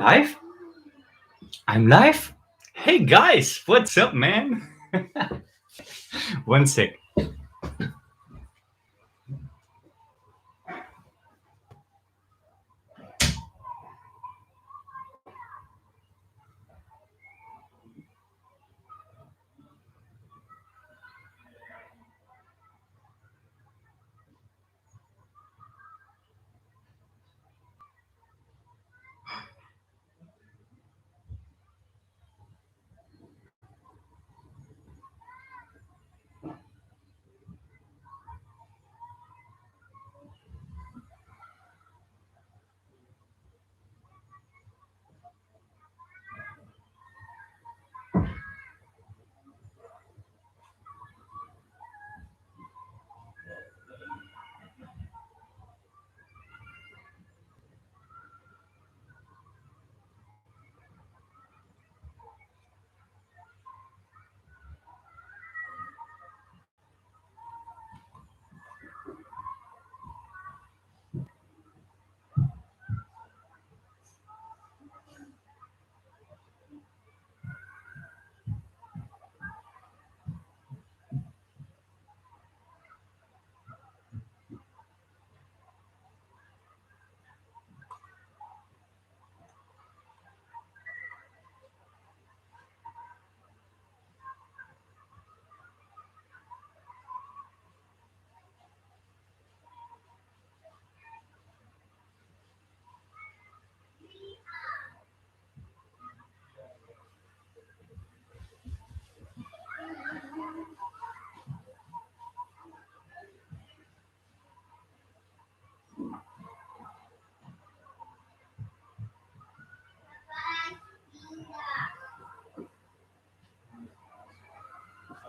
live? I'm live? Hey guys, what's up, man? One sec.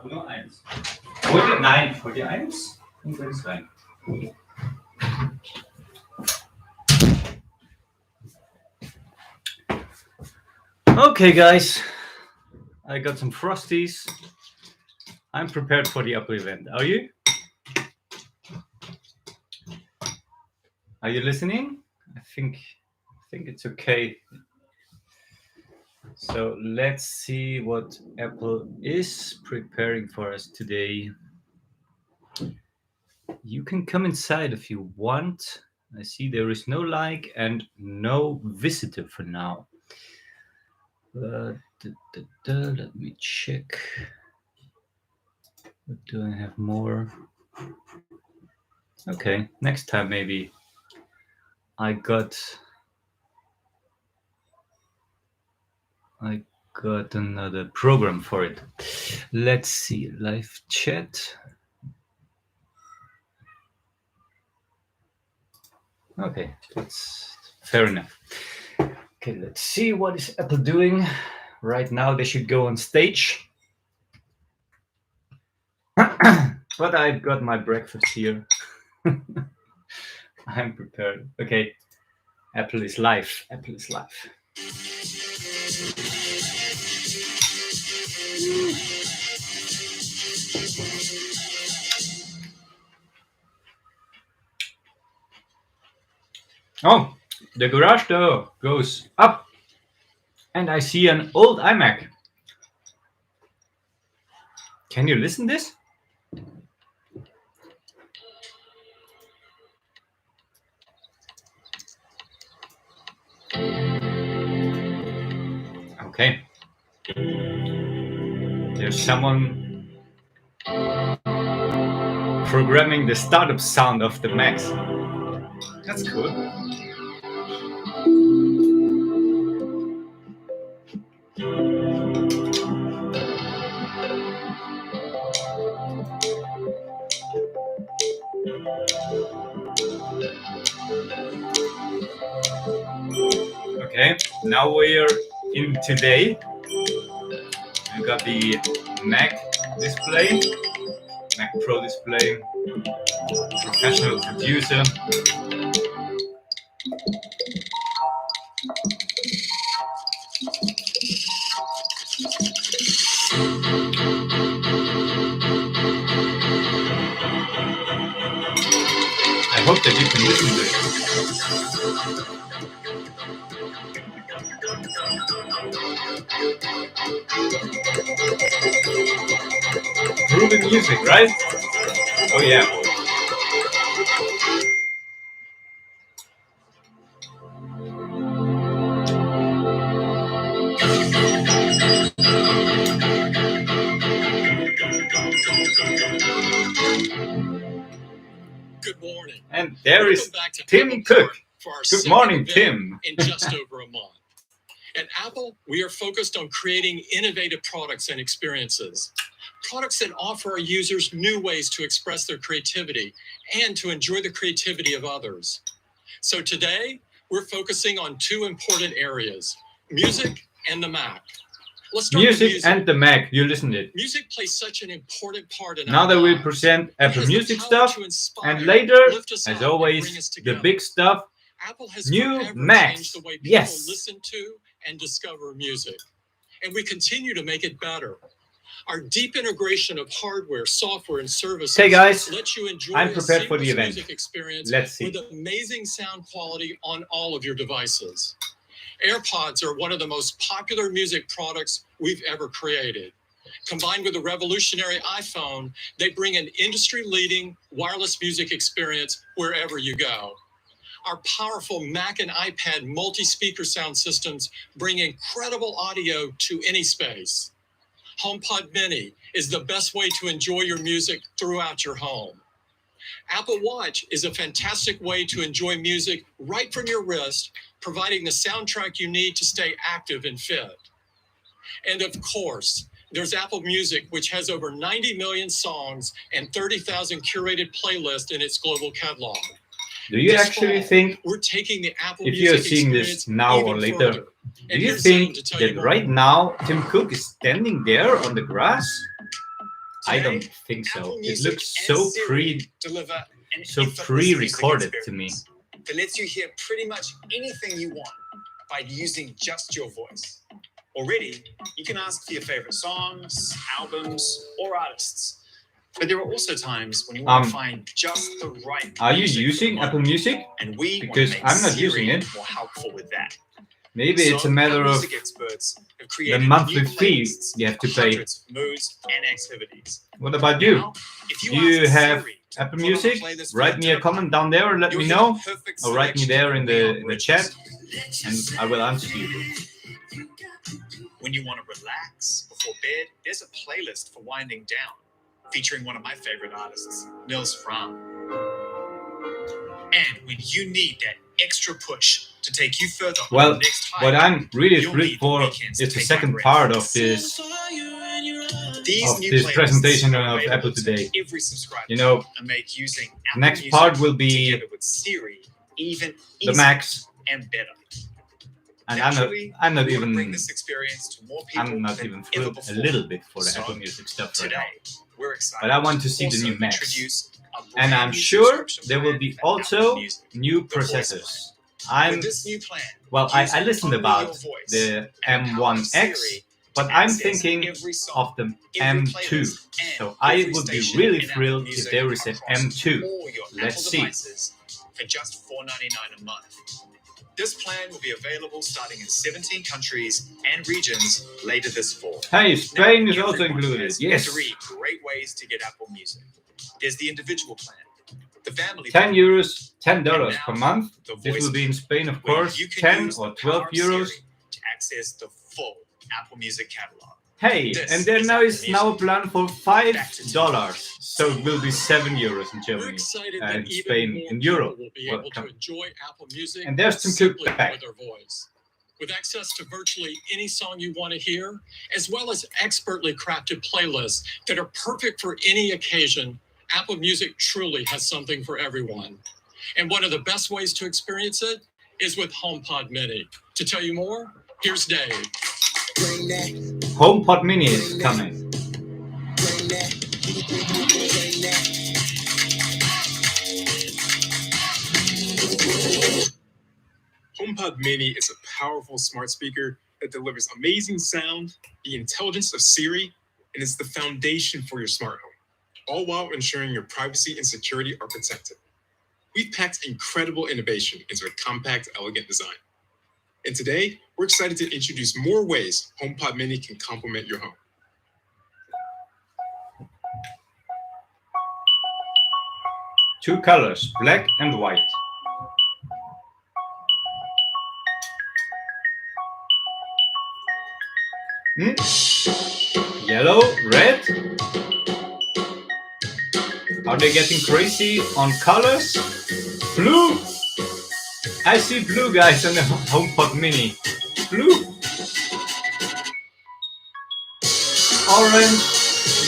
Nur eins. Nein, wollt ihr eins? Und eins rein. Okay, guys, I got some Frosties. I'm prepared for the Apple event. Are you? Are you listening? I think it's okay. So let's see what Apple is preparing for us today. You can come inside if you want. I see there is no like and no visitor for now. Let me check. What do I have more? Okay, next time maybe. I got another program for it. Let's see, live chat. Okay, that's fair enough. Okay, let's see what is Apple doing. Right now they should go on stage. But I've got my breakfast here. I'm prepared. Okay, Apple is live. Apple is live. Oh, the garage door goes up and I see an old iMac. Can you listen this? Okay. There's someone programming the startup sound of the Macs. That's cool. Okay, now we're in today. We got the Mac display, Mac Pro display, professional producer. I hope that you can listen to it. Groovy music, right? Oh yeah. Good morning. And there Welcome is back to Tim Apple Cook. Park for our Good second morning, event Tim. in just over a month. At Apple, we are focused on creating innovative products and experiences. Products that offer our users new ways to express their creativity and to enjoy the creativity of others. So today, we're focusing on two important areas, music and the Mac. Let's start with Music and the Mac. You listen to it. Music plays such an important part in Now our they will lives. present It Apple has the Music power stuff. to inspire, And later, lift us as up, and always, bring us the together. big stuff. Apple has New forever Macs. changed the way people Yes. listen to and discover music. And we continue to make it better. Our deep integration of hardware, software, and services Hey guys, lets you enjoy I'm a prepared for the seamless event. music experience Let's see. with amazing sound quality on all of your devices. Airpods are one of the most popular music products we've ever created. Combined with the revolutionary iPhone, they bring an industry-leading wireless music experience wherever you go. Our powerful Mac and iPad multi-speaker sound systems bring incredible audio to any space. Homepod Mini is the best way to enjoy your music throughout your home. Apple Watch is a fantastic way to enjoy music right from your wrist, providing the soundtrack you need to stay active and fit. And of course, there's Apple Music, which has over 90 million songs and 30,000 curated playlists in its global catalog. Do you This actually fall, think, we're taking the Apple if Music you're seeing experience this now even or later, further. do And you here's Zane think to tell you that more. right now Tim Cook is standing there on the grass? I Today, don't think so. Apple It Music looks and so Siri deliver an so effortless pre-recorded music to me. experience that lets you hear pretty much anything you want by using just your voice. Already, you can ask for your favorite songs, albums, or artists. But there are also times when you want to find just the right Are you music for the using moment. Apple Music? And we Because want to make I'm not Siri using it. more helpful with that. Maybe it's a matter Apple of Music experts have the created monthly new fee playlists you have to for pay. hundreds of moods and activities. What about you? Now, if Do you ask have Siri to Apple put on a Music? playlist for Write your me a dinner comment down there and let you'll me hear know. the perfect Or write me selection there of in Leon the Bridges. chat, and I will answer you. When you want to relax before bed, there's a playlist for winding down, featuring one of my favorite artists, Nils Fram. And when you need that extra push to take you further on Well, the next hike, what I'm really you'll thrilled need for weekends to is the take my second breath. part of this These new this playlists presentation are of available Apple to today. every subscriber You know, and make using Apple next Music part will be together with Siri even the easier Macs, and better. and Naturally, I'm not we want to bring even this experience to more people I'm not than even ever thrilled a before. little bit for the So, Apple Music stuff right Today, now. we're excited. But I want to see the also new Macs. introduce a And brand I'm new sure subscription there will plan be for Apple also Music, new the Voice processors. Plan. I'm With this new plan, well, I using listened only about your voice the and empowering M1X, Siri but to I'm access thinking every song, of the every M2. playlist, and So I every would be station really in Apple thrilled if Music there is an across M2. all your Let's Apple see. devices for just $4.99 a month. This plan will be available starting in 17 countries and regions later this fall. Hey, Spain Now, is also everyone included. has Yes. 3 great ways to get Apple Music. There's the individual plan, the family 10 plan, euros, $10 and per now, month. the This Voice will be in Spain, of where course. you can 10 use or the 12 power of euros. Siri to access the full Apple Music catalog. Hey, This and there is now Apple is now a Music. plan for $5. So it will be 7 euros in We're Germany, excited in that even Spain, more in people Europe. will be Well, able to enjoy Apple Music And there's Tim Cook simply back. with their voice. With access to virtually any song you want to hear, as well as expertly crafted playlists that are perfect for any occasion, Apple Music truly has something for everyone. And one of the best ways to experience it is with HomePod Mini. To tell you more, here's Dave. HomePod Mini is coming. HomePod Mini is a powerful smart speaker that delivers amazing sound, the intelligence of Siri, and is the foundation for your smart home, all while ensuring your privacy and security are protected. We've packed incredible innovation into a compact, elegant design. And today, we're excited to introduce more ways HomePod Mini can complement your home. Two colors, black and white. Yellow, red. Are they getting crazy on colors? Blue. I see blue, guys, on the HomePod Mini. Blue. Orange,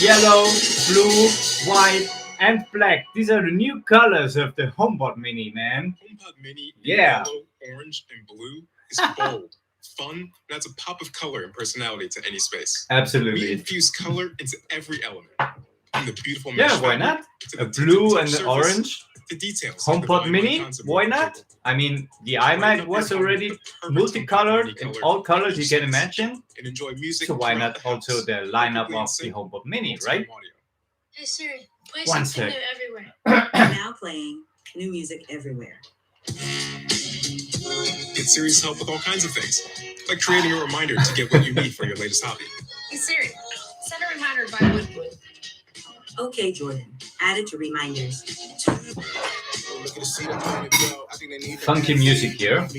yellow, blue, white, and black. These are the new colors of the HomePod Mini, man. HomePod Mini in Yeah. yellow, orange, and blue is bold, fun, and adds a pop of color and personality to any space. We Absolutely. infuse color into every element. From the beautiful Yeah, mesh why fabric not? to A the blue tinted and the surface, orange. the details. like the HomePod volume Mini, icons above why the not? table. I mean, the Brighten iMac up was your home already with the perfect multicolored HomePod in Mini all color colors you each can space. imagine. And enjoy music So why throughout not the also house. the lineup Perfectly in of the sync, HomePod Mini, multi-room right? audio. Hey Siri, play One something sec. new everywhere. Now playing new music everywhere. Get Siri's help with all kinds of things, like creating a reminder to get what you need for your latest hobby. Hey Siri, set a reminder to buy wood. Okay, Jordan. Add it to reminders. Funky music here. And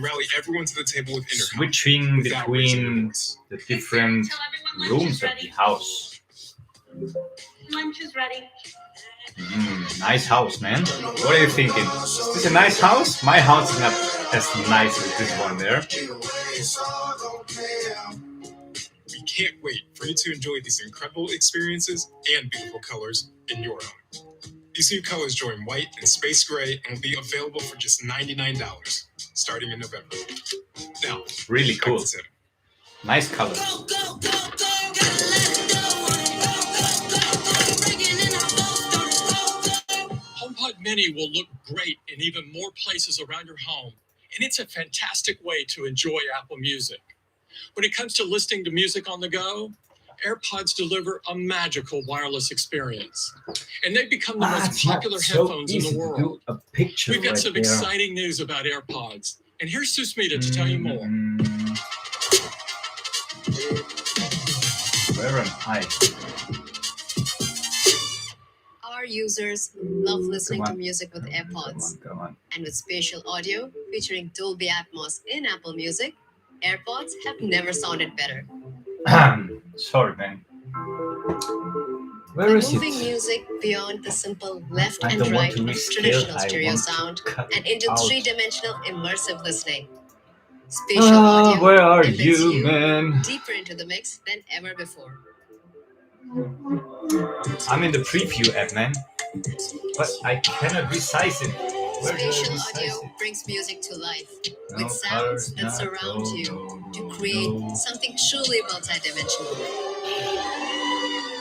rally everyone to the table with intercom. Switching without raising your between voice. the different Tell everyone lunch rooms is of ready. the house. Lunch is ready. Nice house, man. What are you thinking? Is this a nice house? My house is not as nice as this one there. We can't wait for you to enjoy these incredible experiences and beautiful colors in your home. These new colors join white and space gray and will be available for just $99 starting in November. Now, Really back cool. to Sid. Nice colors. HomePod Mini will look great in even more places around your home, and it's a fantastic way to enjoy Apple Music. When it comes to listening to music on the go, AirPods deliver a magical wireless experience, and they've become the most It's not popular so headphones in easy the to world. do a picture We've got right some there. exciting news about AirPods, and here's Susmita to tell you more. Where am I? Our users love listening Come to on. music with AirPods. Come on. And with spatial audio featuring Dolby Atmos in Apple Music, AirPods have never sounded better. Sorry, man. By Where is moving it? music beyond the simple left I and don't want right to of rescale. traditional I stereo want to sound cut and into out. three-dimensional immersive listening. Spatial audio Where are embeds you, man? deeper into the mix than ever before. I'm in the preview app, man. But I cannot resize it. Where do I Spatial resize audio it? brings music to life No with sounds colors, that no, surround no, you no, to no, create no. something truly multidimensional.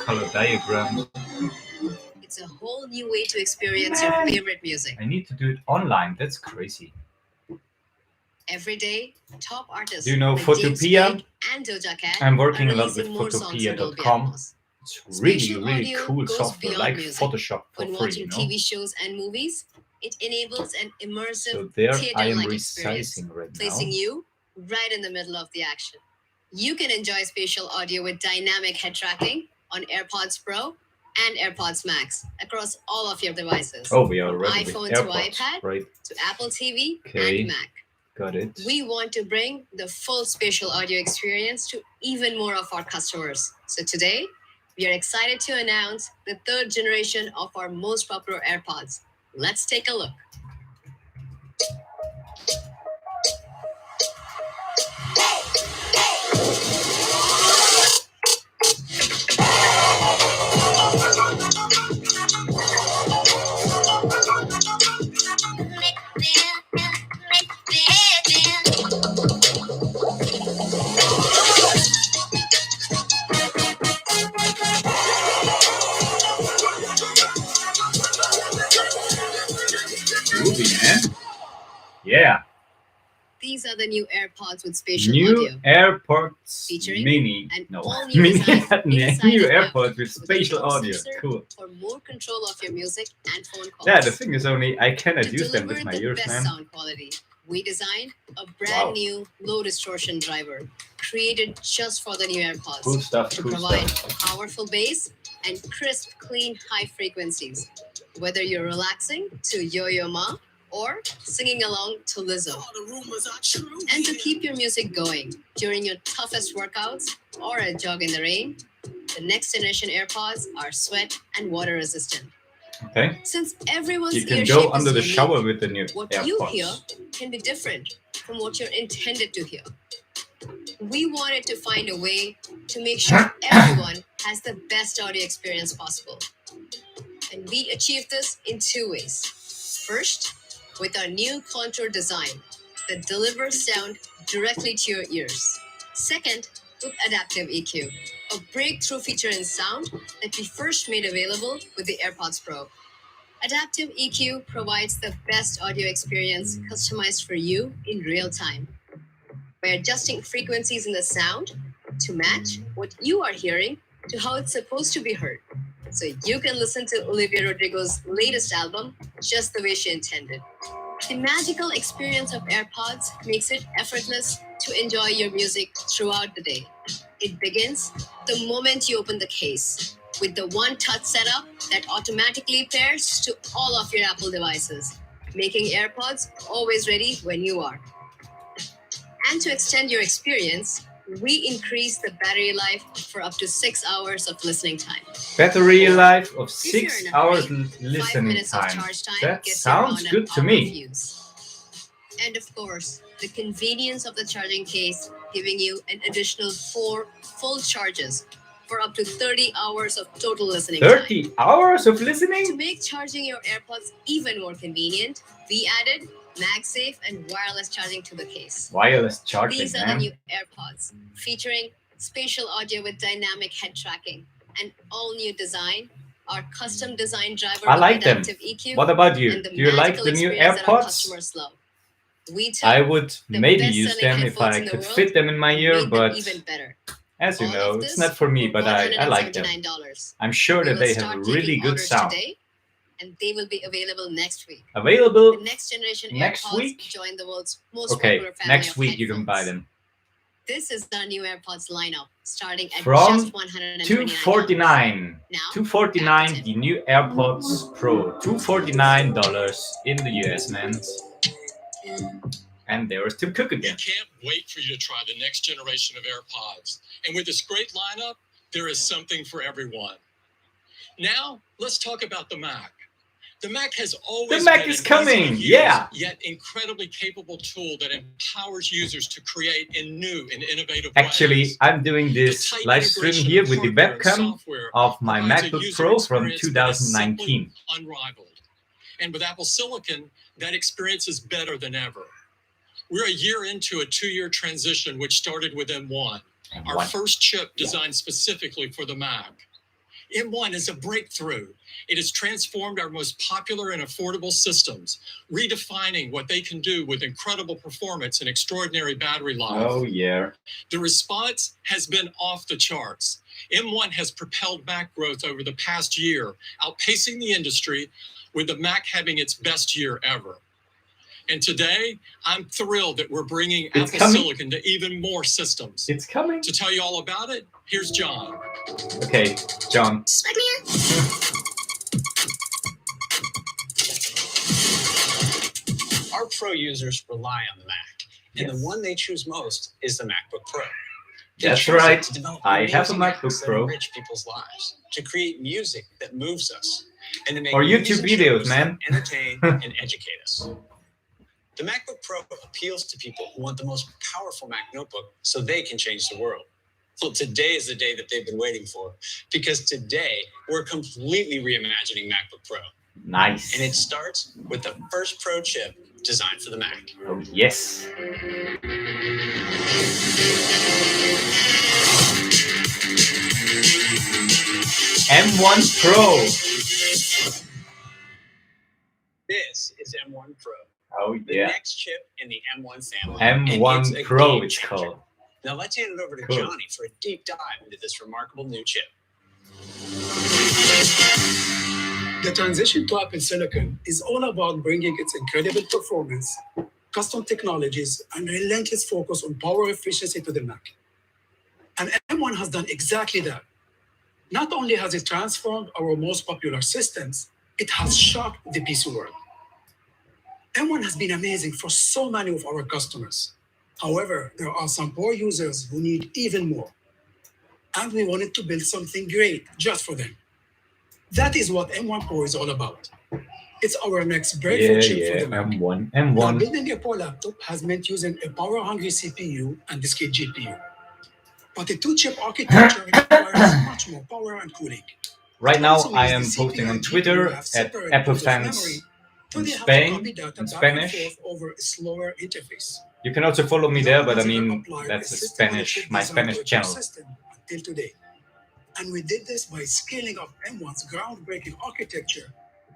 Color diagram. It's a whole new way to experience your favorite music. I need to do it online. That's crazy. Every day, top artists Do you know like James Photopea? Blake and Doja Cat I'm working are a lot with releasing more songs in Dolby Photopea.com. Atmos. It's really, Spatial really audio cool goes software, beyond like music. Photoshop for When free, watching you know? TV shows and movies, it enables an immersive So there I am theater-like experience, resizing right placing now. you right in the middle of the action. You can enjoy spatial audio with dynamic head tracking on AirPods Pro and AirPods Max across all of your devices, Oh, we are already with iPhone to AirPods, iPad, right? to Apple TV Okay. and Mac. Got it. We want to bring the full spatial audio experience to even more of our customers. So today, we are excited to announce the third generation of our most popular AirPods. Let's take a look. Groovy, man. Yeah. These are the new AirPods with spatial New audio. AirPods Featuring Mini. an No, all-new Mini. design New inside and out, AirPods with with a spatial close audio. sensor Cool. for more control of your music and phone calls. Yeah, the thing is only I cannot To use them deliver with my the ears, best man. sound quality, we designed a brand new low distortion driver created just for the new AirPods Cool stuff, to cool provide stuff. powerful bass and crisp, clean, high frequencies. Whether you're relaxing to Yo-Yo Ma or singing along to Lizzo. And to keep your music going during your toughest workouts or a jog in the rain, the next generation AirPods are sweat and water resistant. Okay. Since everyone's You can ear go shape under is the unique, shower with the new what you hear AirPods. can be different from what you're intended to hear. We wanted to find a way to make sure everyone has the best audio experience possible. And we achieved this in two ways. First, with our new contour design that delivers sound directly to your ears. Second, with adaptive EQ, a breakthrough feature in sound that we first made available with the AirPods Pro. Adaptive EQ provides the best audio experience customized for you in real time. By adjusting frequencies in the sound to match what you are hearing to how it's supposed to be heard. So you can listen to Olivia Rodrigo's latest album just the way she intended. The magical experience of AirPods makes it effortless to enjoy your music throughout the day. It begins the moment you open the case with the one-touch setup that automatically pairs to all of your Apple devices, making AirPods always ready when you are. And to extend your experience, we increase the battery life for up to 6 hours of listening time. Battery life of If you're 6 in a hours hurry, 5 listening minutes of time. charge time That gets sounds around an good to hour me. of use. And of course, the convenience of the charging case giving you an additional 4 full charges for up to 30 hours of total listening time. 30 hours of To listening? make charging your AirPods even more convenient, we added MagSafe and wireless charging to the case. Wireless charging, These are the man. new AirPods, featuring spatial audio with dynamic head tracking, an all-new design, our custom-designed driver I with like them. adaptive EQ, What about you? and the Do you like magical the new experience that our AirPods? customers love. We took I would the maybe use best-selling them if headphones I in the could world fit them in my and ear, made them but even better. as you All know, of it's this not for me, for but I like them. $179. I'm sure We that will they have start a really taking good orders sound. today, and they will be available next week. Available The next generation next AirPods week? join the world's most Okay, popular family next of week you can buy headphones. them. This is the new AirPods lineup, starting at From just $129. $249. Now, $249, back to the new AirPods Pro. $249 in the US, man. And there is Tim Cook We again. can't wait for you to try the next generation of AirPods. And with this great lineup, there is something for everyone. Now, let's talk about the Mac. The Mac has always The Mac been is an coming, easy-to-use, yeah. yet incredibly capable tool that empowers users to create in new and innovative Actually, ways. I'm doing this tight live stream integration here of with the hardware and webcam software of my provides a MacBook user Pro from experience that is simply 2019. unrivaled. And with Apple Silicon, that experience is better than ever. We're a year into a 2-year transition, which started with M1, our M1. first chip designed specifically for the Mac. M1 is a breakthrough. It has transformed our most popular and affordable systems, redefining what they can do with incredible performance and extraordinary battery life. Oh, yeah. The response has been off the charts. M1 has propelled Mac growth over the past year, outpacing the industry, with the Mac having its best year ever. And today, I'm thrilled that we're bringing It's Apple coming. Silicon to even more systems. It's coming. To tell you all about it, here's John. Okay, John. Our Pro users rely on the Mac, and Yes. the one they choose most is the MacBook Pro. That's choose it right. to develop I have a amazing MacBook apps that Pro. enrich people's lives, to create music that moves us, and to make Or movies YouTube and videos, shows man. that entertain and educate us. The MacBook Pro appeals to people who want the most powerful Mac notebook so they can change the world. Well, today is the day that they've been waiting for, because today we're completely reimagining MacBook Pro. Nice. And it starts with the first Pro chip designed for the Mac. Oh, yes. M1 Pro. This is M1 Pro, Oh, the yeah. next chip in the M1 family. and it's M1 a Pro, game it's changer. called. Now let's hand it over to Cool. Johnny for a deep dive into this remarkable new chip. The transition to Apple Silicon is all about bringing its incredible performance custom technologies, and relentless focus on power efficiency to the Mac. And M1 has done exactly that. Not only has it transformed our most popular systems, it has shocked the PC world. M1 has been amazing for so many of our customers. However, there are some poor users who need even more. And we wanted to build something great just for them. That is what M1Pro is all about. It's our next breakthrough chip for the Mac. M1. Now, building a Pro laptop has meant using a power-hungry CPU and discrete GPU. But a two-chip architecture requires much more power and cooling. Right now, Also I means am the CPU posting on and GPU Twitter have at separate Apple pools of memory, Fans so in they have to Spain, copy data in back and Spanish. forth over a slower interface. You can also follow me No there, one but I has ever mean, applied that's a a system-on-a-chip my design Spanish to a channel. system until today. And we did this by scaling up M1's groundbreaking architecture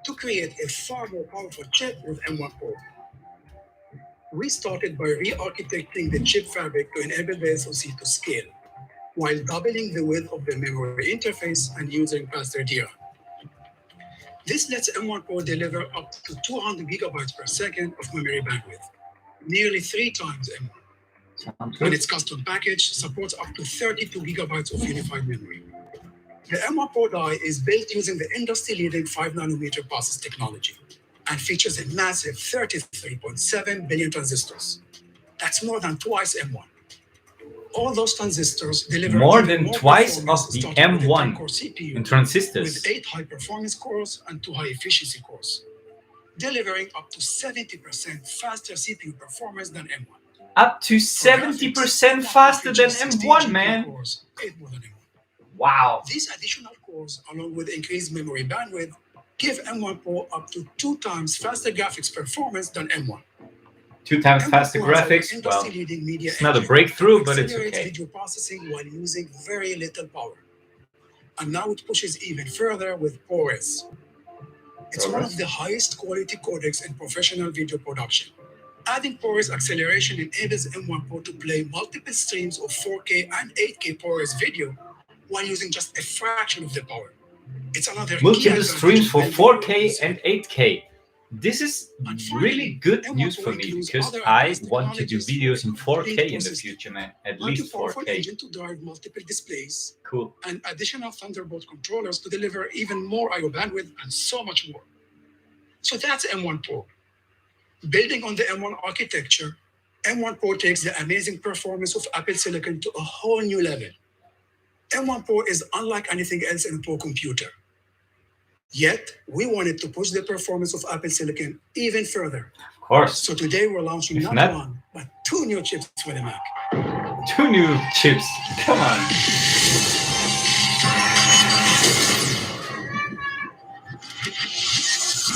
to create a far more powerful chip with M1Pro. We started by re-architecting the chip fabric to enable the SoC to scale, while doubling the width of the memory interface and using faster DRAM. This lets M1Pro deliver up to 200 gigabytes per second of memory bandwidth, nearly 3 times M1. Sounds And good. its custom package supports up to 32 gigabytes of unified memory. The M1Pro die is built using the industry-leading 5nm process technology and features a massive 33.7 billion transistors. That's more than twice M1. All those transistors deliver More even than more twice performance, of the starting with a M1 10-core CPU in transistors. with 8 high-performance cores and 2 high-efficiency cores, delivering up to 70% faster CPU performance than M1. Up to For 70% graphics, faster than features 16 M1, GPU man. cores, 8 more than M1. Wow. These additional cores, along with increased memory bandwidth, give M1Pro up to 2 times faster graphics performance than M1. 2 times faster M1Pro has our graphics. Well, industry-leading media it's not a engine breakthrough, that but it's accelerates okay. video processing while using very little power. And now it pushes even further with ProRes. It's one of the highest quality codecs in professional video production. Adding ProRes acceleration enables M1Pro to play multiple streams of 4K and 8K ProRes video while using just a fraction of the power. It's another key Multiple advantage streams of for building 4K ProRes. and 8K. This is And really finally, good M1 news Pro for me includes because other I advanced want to do technologies videos in for 4K complete in the processing, future, man. At like a least powerful 4K. engine to drive multiple displays, Cool. and additional Thunderbolt controllers to deliver even more I/O bandwidth and so much more. So that's M1 Pro. Building on the M1 architecture, M1 Pro takes the amazing performance of Apple Silicon to a whole new level. M1 Pro is unlike anything else in a Pro computer. Yet, we wanted to push the performance of Apple Silicon even further. Of course. So today we're launching If not not- one, but 2 new chips for the Mac. 2 new chips. Come on.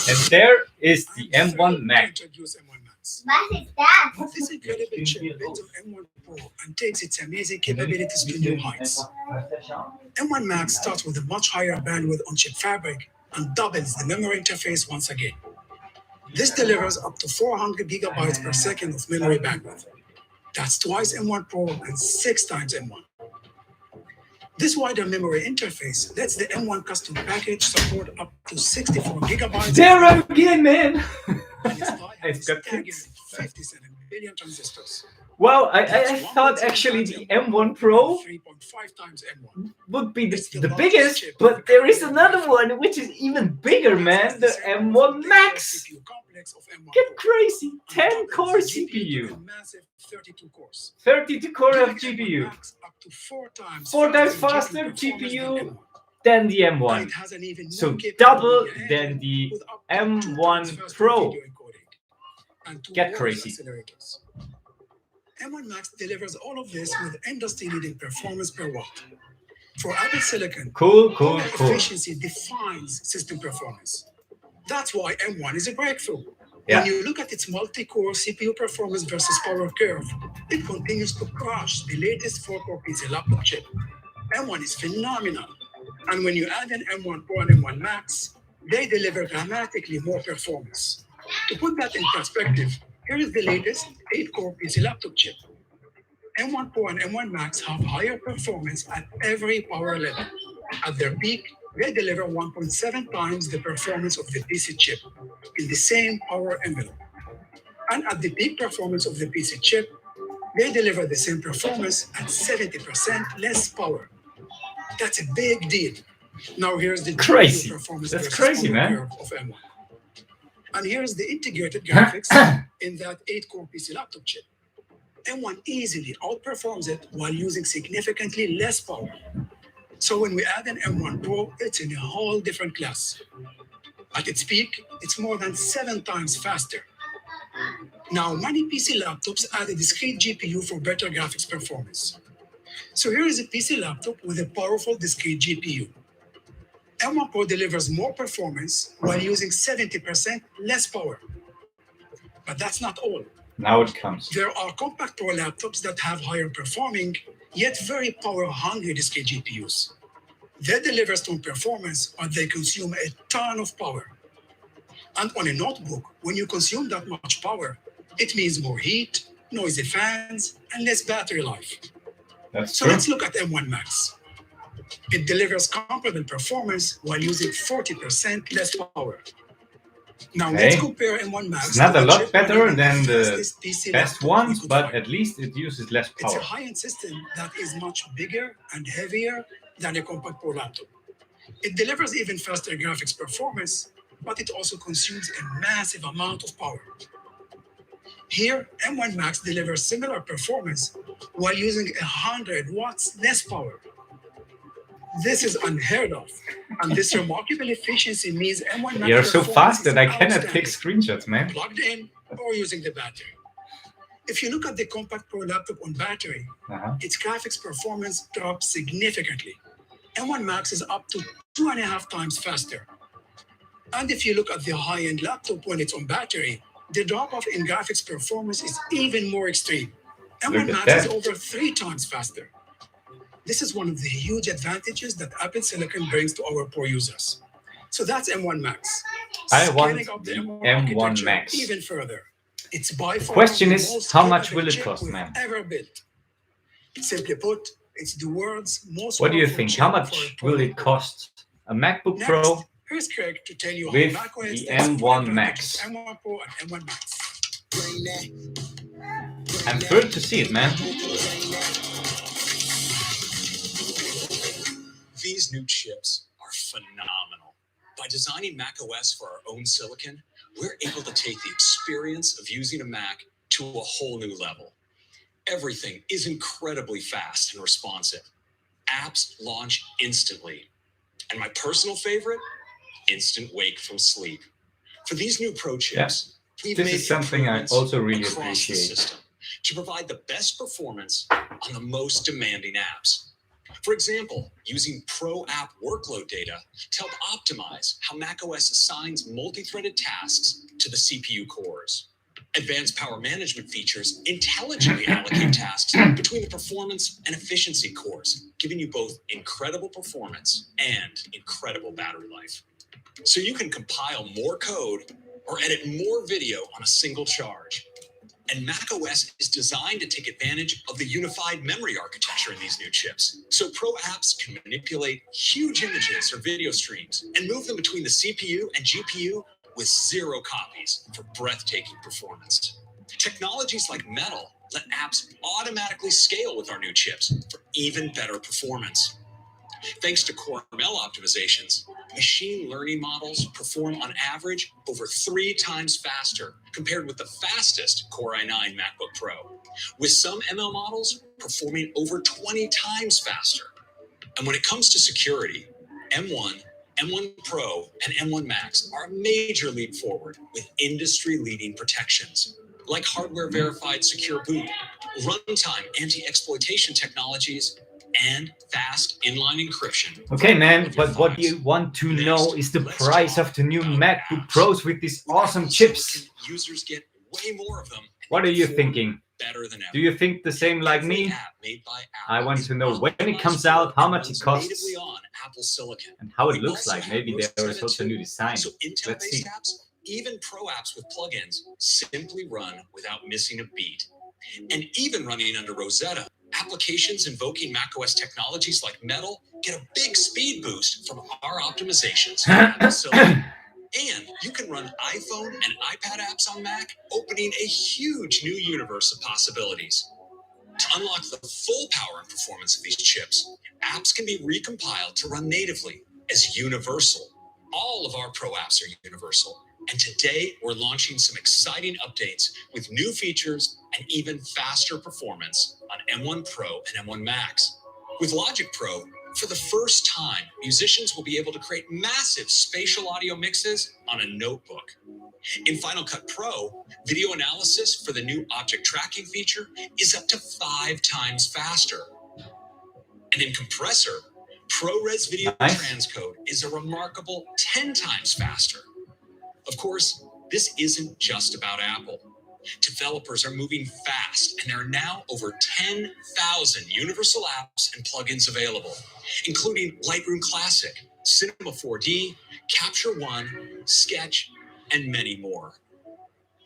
And there is the I'm thrilled to M1Max. introduce M1Max. What is that? This incredible chip builds on M1 Pro and takes its amazing capabilities to new heights. M1Max starts with a much higher bandwidth on-chip fabric and doubles the memory interface once again. This delivers up to 400 gigabytes per second of memory bandwidth. That's twice M1 Pro and 6 times M1. This wider memory interface lets the M1 custom package support up to 64 gigabytes. There again, man. And its die I've has got staggering kids. 57 billion transistors. Well, I That's thought 1.7 actually times the M1 M1 Pro 3.5 times M1. would be It's the the largest biggest, chip but in there is the another world. one which is even bigger, man. The M1Max. CPU complex of M1 Get Pro. crazy. And 10 doubles core the GPU to a CPU. massive 32 cores. 32 core of Giving GPU. M1Max up to 4 times 4 times faster faster GPU than the and M1. it has an even So more capable double media than engine the with up to 2 times M1 faster Pro. video encoding and 2 Get more crazy. accelerators. M1Max delivers all of this with industry-leading performance per watt. For Apple Silicon, Cool. power efficiency defines system performance. That's why M1 is a breakthrough. Yeah. When you look at its multi-core CPU performance versus power curve, it continues to crush the latest 4-core PC laptop chip. M1 is phenomenal. And when you add an M1 Pro and M1 Max, they deliver dramatically more performance. To put that in perspective, here is the latest 8-core PC laptop chip. M1 Pro and M1 Max have higher performance at every power level. At their peak, they deliver 1.7 times the performance of the PC chip in the same power envelope. And at the peak performance of the PC chip, they deliver the same performance at 70% less power. That's a big deal. Now here's the Crazy. GPU performance That's versus crazy, power man. curve of M1. And here's the integrated graphics in that 8-core PC laptop chip. M1 easily outperforms it while using significantly less power. So when we add an M1Pro, it's in a whole different class. At its peak, it's more than 7 times faster. Now, many PC laptops add a discrete GPU for better graphics performance. So here is a PC laptop with a powerful discrete GPU. M1 Pro delivers more performance while using 70% less power. But that's not all. Now it comes. There are compact Pro laptops that have higher performing, yet very power-hungry discrete GPUs. They deliver strong performance, but they consume a ton of power. And on a notebook, when you consume that much power, it means more heat, noisy fans, and less battery life. That's So true. let's look at M1Max. It delivers comparable performance while using 40% less power. Now Okay. let's compare M1Max. It's not to a the lot chip better running than the fastest PC best laptop we ones, could but find. at least it uses less It's a power. high-end system that is much bigger and heavier than a compact Pro laptop. It delivers even faster graphics performance, but it also consumes a massive amount of power. Here, M1 Max delivers similar performance while using 100 watts less power. This is unheard of, and this remarkable efficiency means M1 Max You're so performance fast is that I cannot take outstanding, screenshots, man. plugged in or using the battery. If you look at the compact Pro laptop on battery, its graphics performance drops significantly. M1 Max is up to 2.5 times faster. And if you look at the high-end laptop when it's on battery, the drop-off in graphics performance is even more extreme. Look M1 at Max that. is over 3 times faster. This is one of the huge advantages that Apple Silicon brings to our Pro users. So that's M1 Max. I want Scaling up the M1 M1 architecture Max. even further. It's by far Question the is, most how much capable will it chip cost, we've man? ever built. Simply put, it's the world's most What do you powerful think? chip How for a much Pro will it laptop. cost? A MacBook Next, Pro here's Craig to tell you with how macOS the takes full M1 advantage Max. of M1 Pro and M1 Max. I'm thrilled to see it, man. These new chips are phenomenal. By designing macOS for our own silicon, we're able to take the experience of using a Mac to a whole new level. Everything is incredibly fast and responsive. Apps launch instantly. And my personal favorite, instant wake from sleep. For these new Pro chips, we've This made is something I improvements also really across the appreciate. system to provide the best performance on the most demanding apps. For example, using Pro app workload data to help optimize how macOS assigns multi-threaded tasks to the CPU cores. Advanced power management features intelligently allocate tasks between the performance and efficiency cores, giving you both incredible performance and incredible battery life. So you can compile more code or edit more video on a single charge. And macOS is designed to take advantage of the unified memory architecture in these new chips. So Pro apps can manipulate huge images or video streams and move them between the CPU and GPU with 0 copies for breathtaking performance. Technologies like Metal let apps automatically scale with our new chips for even better performance. Thanks to Core ML optimizations, machine learning models perform on average over 3 times faster compared with the fastest Core i9 MacBook Pro, with some ML models performing over 20 times faster. And when it comes to security, M1, M1 Pro, and M1 Max are a major leap forward with industry-leading protections, like hardware-verified secure boot, runtime anti-exploitation technologies, and fast inline encryption. Okay, man, but what you want to know is the price of the new MacBook Pros with these awesome chips. Users get way more of them. What are you thinking? Better than ever. Do you think the same like me? App made by I Apple want is to know when it optimized comes for out, how much runs it costs, natively on Apple Silicon. and how it We looks also like. have Maybe Rose there is 7 also a new too. design. So Let's see. Intel-based apps, even Pro apps with plugins, simply run without missing a beat. And even running under Rosetta, applications invoking macOS technologies like Metal get a big speed boost from our optimizations. on Apple Silicon. And you can run iPhone and iPad apps on Mac, opening a huge new universe of possibilities. To unlock the full power and performance of these chips, apps can be recompiled to run natively as universal. All of our Pro apps are universal. And today we're launching some exciting updates with new features and even faster performance on M1 Pro and M1Max. With Logic Pro, for the first time, musicians will be able to create massive spatial audio mixes on a notebook. In Final Cut Pro, video analysis for the new object tracking feature is up to 5 times faster. And in Compressor, ProRes video transcode is a remarkable 10 times faster. Of course, this isn't just about Apple. Developers are moving fast, and there are now over 10,000 universal apps and plugins available, including Lightroom Classic, Cinema 4D, Capture One, Sketch, and many more.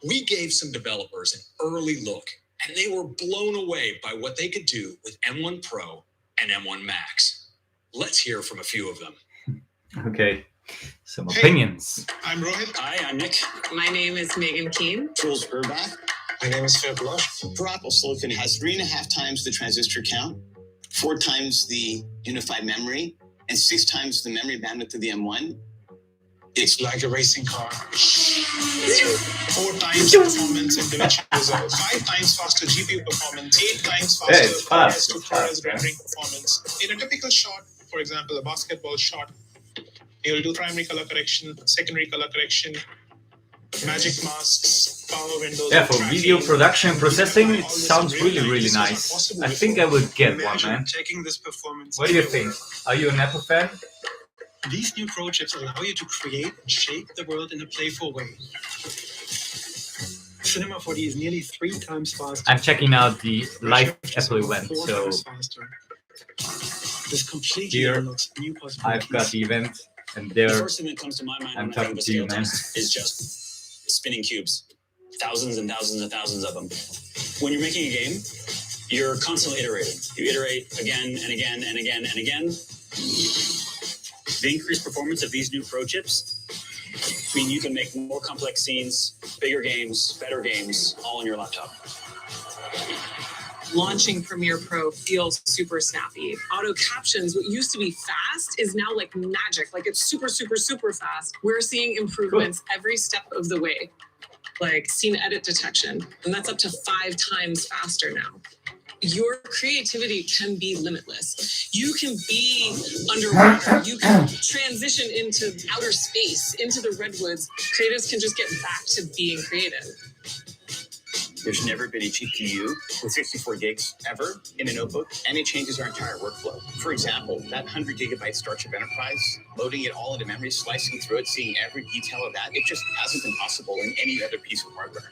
We gave some developers an early look, and they were blown away by what they could do with M1 Pro and M1Max. Let's hear from a few of them. Okay, some opinions. I'm Rohit. Hi, I'm Nick. My name is Megan Keane. Jules Urbach. My name is Phil Blush. For Apple, silicon has 3.5 times the transistor count, 4 times the unified memory, and 6 times the memory bandwidth of the M1. It's like a racing car. 4 times performance in DaVinci Resolve, 5 times faster GPU performance, 8 times faster it's fast, to it's fast, rendering performance. In a typical shot, for example, a basketball shot, you'll do primary color correction, secondary color correction, magic masks, power windows. Yeah, for tracking, video production and processing, it all this sounds in real really, time. really This is not nice. possible I think I before. would get one, Imagine man. taking this performance What do you anywhere. think? Are you an Apple fan? These new Pro chips allow you to create and shape the world in a playful way. Cinema 4D is nearly 3 times faster. I'm checking out the live Pressure is Apple over event, 4 so times faster. This completely here unlocks new possibilities. I've got the event, and The there first thing that comes to my mind I'm when I think talking of a to you, scale man. test is just spinning cubes. Thousands and thousands and thousands of them. When you're making a game, you're constantly iterating. You iterate again and again and again and again. The increased performance of these new Pro chips mean you can make more complex scenes, bigger games, better games, all on your laptop. Launching Premiere Pro feels super snappy. Auto captions, what used to be fast, is now like magic. Like it's super, super, super fast. We're seeing improvements every step of the way, like scene edit detection, and that's up to 5 times faster now. Your creativity can be limitless. You can be underwater. You can transition into outer space, into the redwoods. Creatives can just get back to being creative. There's never been a GPU with 64 gigs ever in a notebook, and it changes our entire workflow. For example, that 100 gigabyte Starship Enterprise, loading it all into memory, slicing through it, seeing every detail of that, it just hasn't been possible in any other piece of hardware.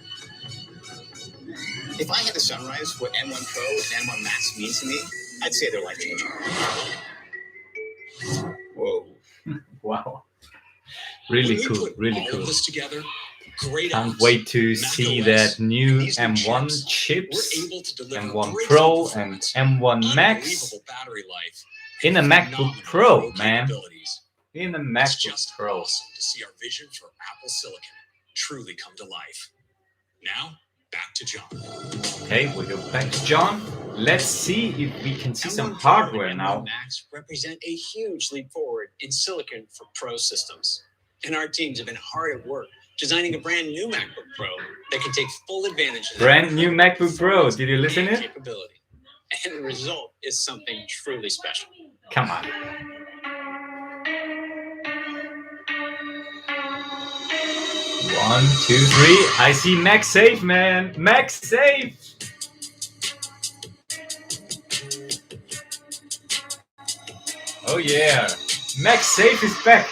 If I had to summarize what M1 Pro and M1Max mean to me, I'd say they're life-changing. Whoa. Wow. Really When we cool, put really all cool. of this together, great Can't apps, wait to Mac see OS, that new and these new M1 chips, chips, we're able to deliver M1 breakthrough Pro and performance, M1 Max unbelievable battery life, in a and MacBook phenomenal Pro, Pro man. capabilities. In a It's MacBook just Pro. awesome to see our vision for Apple Silicon truly come to life. Now, back to John. Okay, we go back to John. Let's see if we can see some M1 Pro hardware and now. M1Max represent a huge leap forward in silicon for Pro systems. And our teams have been hard at work designing a brand new MacBook Pro that can take full advantage of that Brand new MacBook Pro. Did you listen and it? capability. And the result is something truly special. Come on. 1, 2, 3. I see MagSafe, man. MagSafe. Oh yeah. MagSafe is back.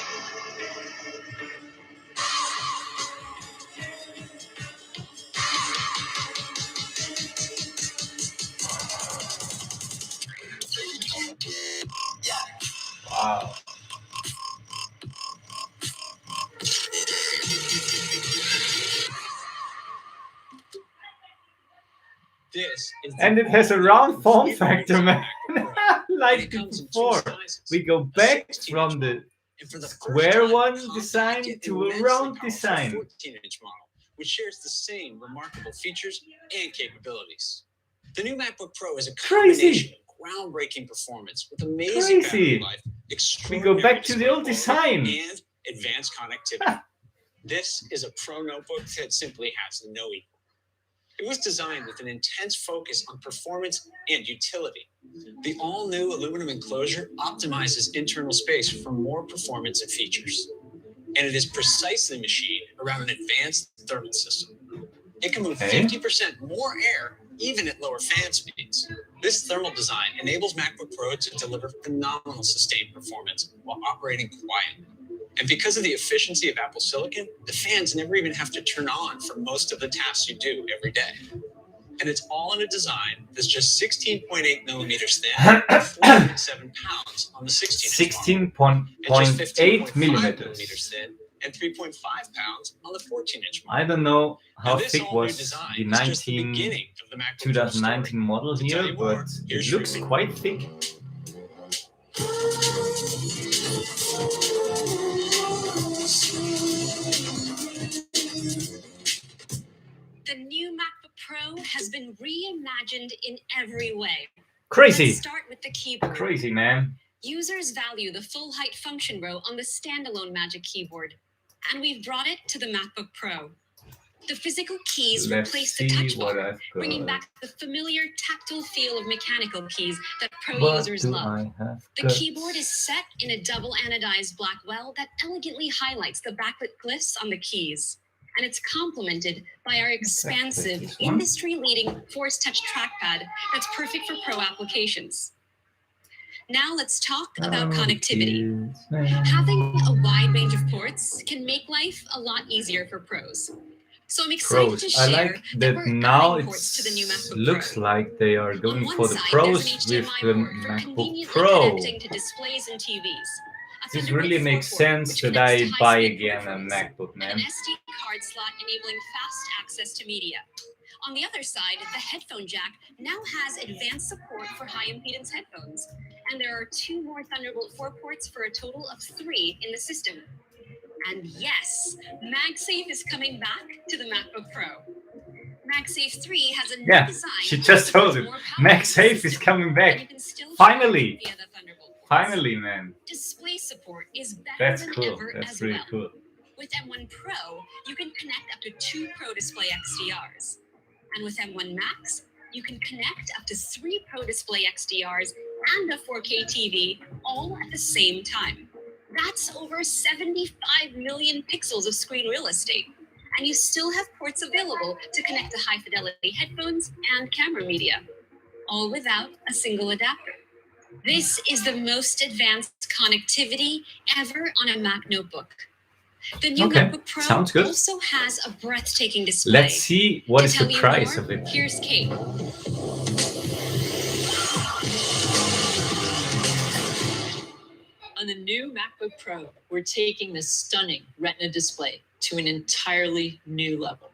Wow. This is And it has a round form factor, man. And Like it comes in two before. sizes. We go back from the And for the square first time, one compact design yet to a immensely round powerful design. 14-inch model, which shares the same remarkable features and capabilities. The new MacBook Pro is a combination of groundbreaking performance with amazing battery life, We extraordinary go back to the display old quality, design. and advanced connectivity. This is a Pro notebook that simply has no equal. It was designed with an intense focus on performance and utility. The all-new aluminum enclosure optimizes internal space for more performance and features. And it is precisely machined around an advanced thermal system. It can move 50% more air even at lower fan speeds. This thermal design enables MacBook Pro to deliver phenomenal sustained performance while operating quietly. And because of the efficiency of Apple Silicon, the fans never even have to turn on for most of the tasks you do every day. And it's all in a design that's just 16.8 millimeters thin, 4.7 pounds on the 16-inch model, and just 16.8 15.5 millimeters. millimeters thin, and 3.5 pounds on the 14-inch model. I don't know how Now, this thick all-new was design the is just the beginning of the MacBook Pro 2019 story. model To tell here, you more, but it here's looks Ruben. quite thick. The new MacBook Pro has been reimagined in every way. Crazy. Let's start with the keyboard. Crazy, man. Users value the full-height function row on the standalone Magic Keyboard, and we've brought it to the MacBook Pro. The physical keys Let's replace the see touch what bar, I've bringing got. back the familiar tactile feel of mechanical keys that Pro What users do love. I have The got? keyboard is set in a double anodized black well that elegantly highlights the backlit glyphs on the keys. And it's complemented by our expansive, this one. industry-leading Force Touch trackpad that's perfect for Pro applications. Now let's talk about connectivity. Having a wide range of ports can make life a lot easier for pros. So I'm excited to Pros. I share like that that we're now adding it ports to the new MacBook looks Pro. like they are On going one for the side, pros there's an with HDMI the port for MacBook conveniently Pro. connecting to displays and TVs. A This Thunderbolt really 4 makes port, sense which that connects I to buy high-speed again a peripherals, MacBook, and man. an SD card slot enabling fast access to media. On the other side, the headphone jack now has advanced support for high-impedance headphones, and there are 2 more Thunderbolt 4 ports for a total of 3 in the system. And yes, MagSafe is coming back to the MacBook Pro. MagSafe 3 has a new design. She just told it. MagSafe is coming back. Finally. Finally, man. Display support is better That's than cool. ever That's as really well. cool. With M1 Pro, you can connect up to 2 Pro Display XDRs. And with M1Max, you can connect up to 3 Pro Display XDRs and a 4K TV all at the same time. That's over 75 million pixels of screen real estate. And you still have ports available to connect to high-fidelity headphones and camera media, all without a single adapter. This is the most advanced connectivity ever on a Mac notebook. The new MacBook Pro sounds good. also has a breathtaking display. Let's see what To is the tell you price more, of it. Here's Kate. On the new MacBook Pro, we're taking the stunning Retina display to an entirely new level.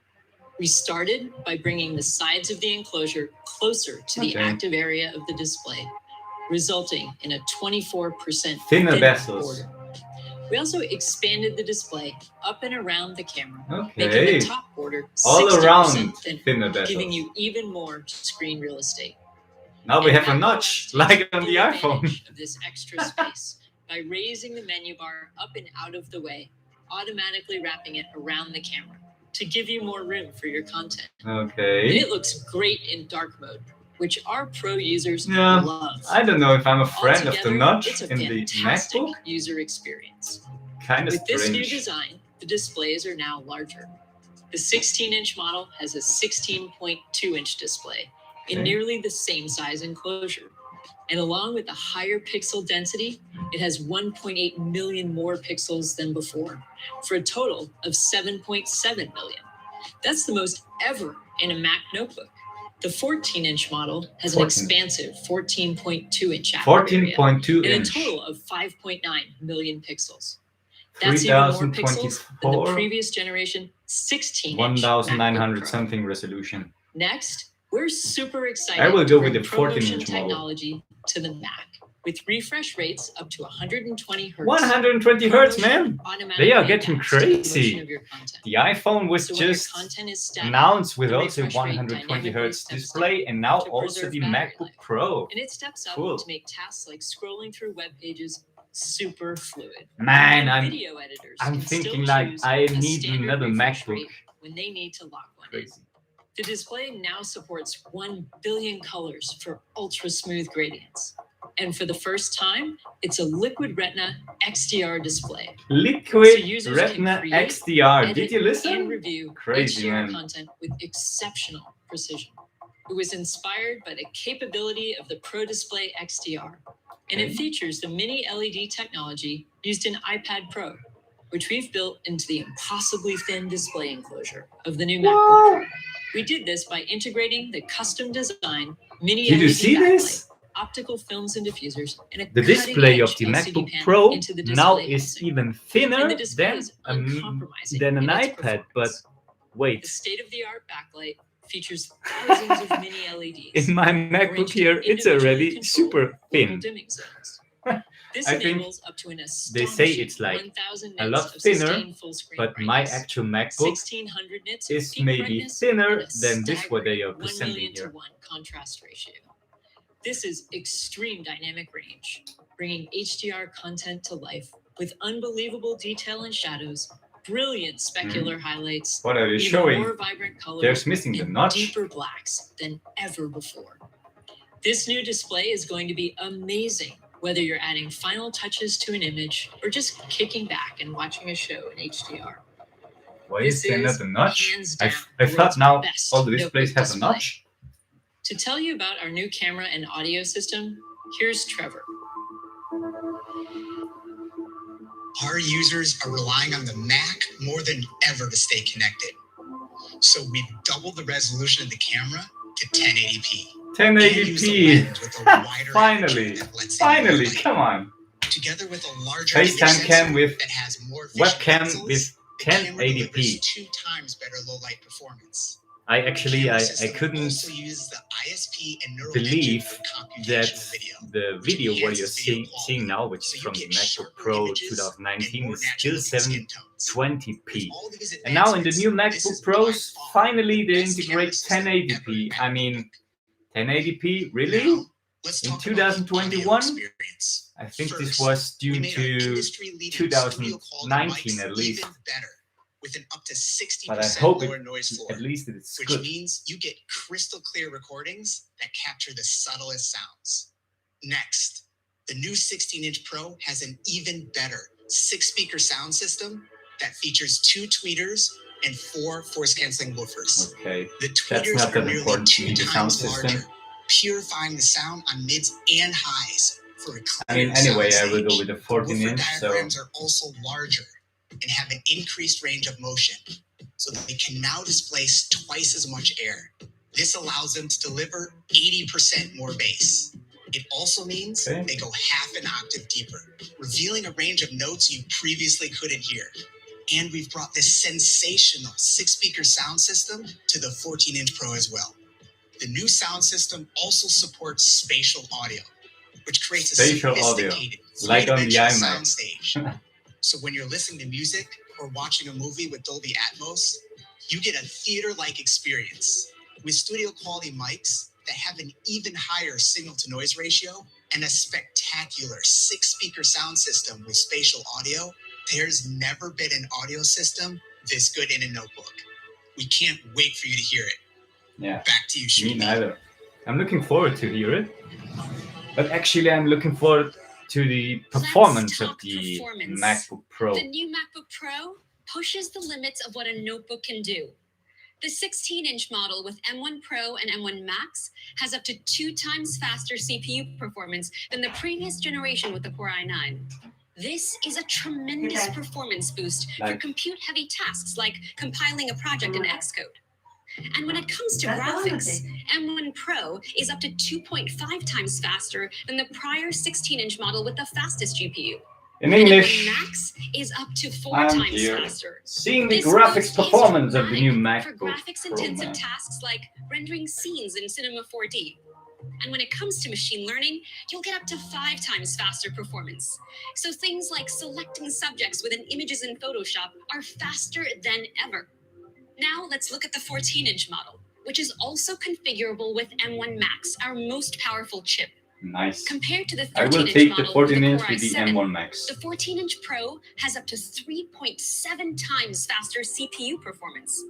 We started by bringing the sides of the enclosure closer to the active area of the display, resulting in a 24% Thinner thinner bezels. border. We also expanded the display up and around the camera, making Okay. the top border All 60% around thinner, thinner bezels. giving you even more screen real estate. Now we And have a Apple notch, takes like on full the iPhone. advantage of this extra space by raising the menu bar up and out of the way, automatically wrapping it around the camera to give you more room for your content. And Okay. it looks great in dark mode, which our Pro users Yeah, love. I don't know if I'm a friend of the Altogether, notch it's a in the fantastic MacBook. user experience. Kind of With this new strange. design, the displays are now larger. The 16-inch model has a 16.2-inch display in Okay. nearly the same size enclosure. And along with the higher pixel density, it has 1.8 million more pixels than before, for a total of 7.7 million. That's the most ever in a Mac notebook. The 14-inch model has an 14. expansive 14.2-inch aperture area 14.2 and a inch. total of 5.9 million pixels. That's even more pixels than the 3024, previous generation 16-inch 1900 MacBook Pro. something resolution. Next, we're super excited I will to go with bring the ProMotion 14-inch model. technology to the Mac. with refresh rates up to 120 hertz. 120 hertz, man. They are getting adapts to the motion crazy. of your content. The iPhone was So when your just content is static, announced with the also refresh rate 120 dynamically hertz steps display, and now to also preserve the battery MacBook life. Pro. And it steps up Cool. to make tasks like scrolling through web pages super fluid. Man, And video editors I'm can still thinking like choose I a need standard another refresh MacBook. rate when they need to lock one in. Crazy. The display now supports 1 billion colors for ultra smooth gradients. And for the first time, it's a liquid retina XDR display. Liquid So users can Retina create, XDR. edit, Did you and listen? review Crazy, HDR man. content with exceptional precision. It was inspired by the capability of the Pro Display XDR, and it Okay. features the mini LED technology used in iPad Pro, which we've built into the impossibly thin display enclosure of the new MacBook Pro. We did this by integrating the custom design mini Did you LED see backlight, this? optical films and diffusers, and a The display of cutting-edge the LCD MacBook panel Pro into the now display is housing. even And thinner the display than, is uncompromising than an in its iPad, but performance. The wait. state-of-the-art backlight features thousands of mini LEDs. In my MacBook arranged here, in it's individually already controlled super local thin. dimming zones. This I think enables up to an they astonishing say it's like 1,000 a nits lot of thinner, sustained full-screen but my brightness, actual MacBook 1,600 nits of is peak maybe brightness, thinner and a than this what they staggering are 1 presenting million to here. 1 contrast ratio. This is extreme dynamic range, bringing HDR content to life with unbelievable detail and shadows, brilliant specular highlights, What are you even showing? more vibrant colors, There's missing the and notch. deeper blacks than ever before. This new display is going to be amazing, whether you're adding final touches to an image or just kicking back and watching a show in HDR. Why This is there is not a notch? hands I down I the thought world's now best all the displays notebook have a display. notch. To tell you about our new camera and audio system, here's Trevor. Our users are relying on the Mac more than ever to stay connected. So we've doubled the resolution of the camera to 1080p. And used a 1080p. lens with a wider Finally, aperture that lets in more finally, light. come on. Together with a larger FaceTime image cam sensor with that has more efficient webcam pixels, with the camera delivers 1080p. 2 times better low light performance. I actually, Camera I system couldn't also uses the ISP and neural believe engine for that computational video. the which video what you're enhances video seeing now, which So is you from the get MacBook sharper Pro images 2019, and more is still natural-looking skin tones. 720p. With all of these And now in the new advancements, this MacBook is by Pros, far finally the they best integrate camera system 1080p. ever I in mean, Macbook. 1080p, really? Now, let's In talk about the audio 2021? experience. I think this First, was we due made our to industry-leading studio quality 2019 mics at least. even better, with an up to But I 60% hope lower it, noise floor, at least it's which good. means you get crystal clear recordings that capture the subtlest sounds. Next, the new 16-inch Pro has an even better 6-speaker sound system that features 2 tweeters and 4 voice-canceling woofers. Okay, The that's tweeters not are that nearly important to 2 me, the sound times system. larger, purifying the sound on mids and highs for a clear I mean, anyway, I will go soundstage. with a The 14 woofer inch, so diaphragms are also larger and have an increased range of motion, so that they can now displace twice as much air. This allows them to deliver 80% more bass. It also means Okay. they go half an octave deeper, revealing a range of notes you previously couldn't hear. And we've brought this sensational 6-speaker sound system to the 14-inch Pro as well. The new sound system also supports spatial audio, which creates a Spatial audio, sophisticated like on the three-dimensional iMac. soundstage. So when you're listening to music or watching a movie with Dolby Atmos, you get a theater-like experience with studio quality mics that have an even higher signal-to-noise ratio and a spectacular 6-speaker sound system with spatial audio. There's never been an audio system this good in a notebook. We can't wait for you to hear it. yeah, Back to you, me Shubi. neither. I'm looking forward to hear it, but actually I'm looking forward to the performance of talk the performance. MacBook Pro. The new MacBook Pro pushes the limits of what a notebook can do. The 16-inch model with M1Pro and M1Max has up to 2 times faster CPU performance than the previous generation with the Core i9. This is a tremendous performance boost for Like- compute-heavy tasks like compiling a project in Xcode. And when it comes to graphics, M1 Pro is up to 2.5 times faster than the prior 16-inch model with the fastest GPU. In And English, M1 Max is up to 4 I'm times here. faster. Seeing the This graphics boost is performance of the new dramatic MacBook for graphics Pro, intensive man. tasks like rendering scenes in Cinema 4D. And when it comes to machine learning, you'll get up to 5 times faster performance. So things like selecting subjects within images in Photoshop are faster than ever. Now let's look at the 14-inch model, which is also configurable with M1Max, our most powerful chip. Nice. Compared to the 13-inch I will take the model 14-inch with with the the Core i7, M1Max. the 14-inch Pro has up to 3.7 times faster CPU performance.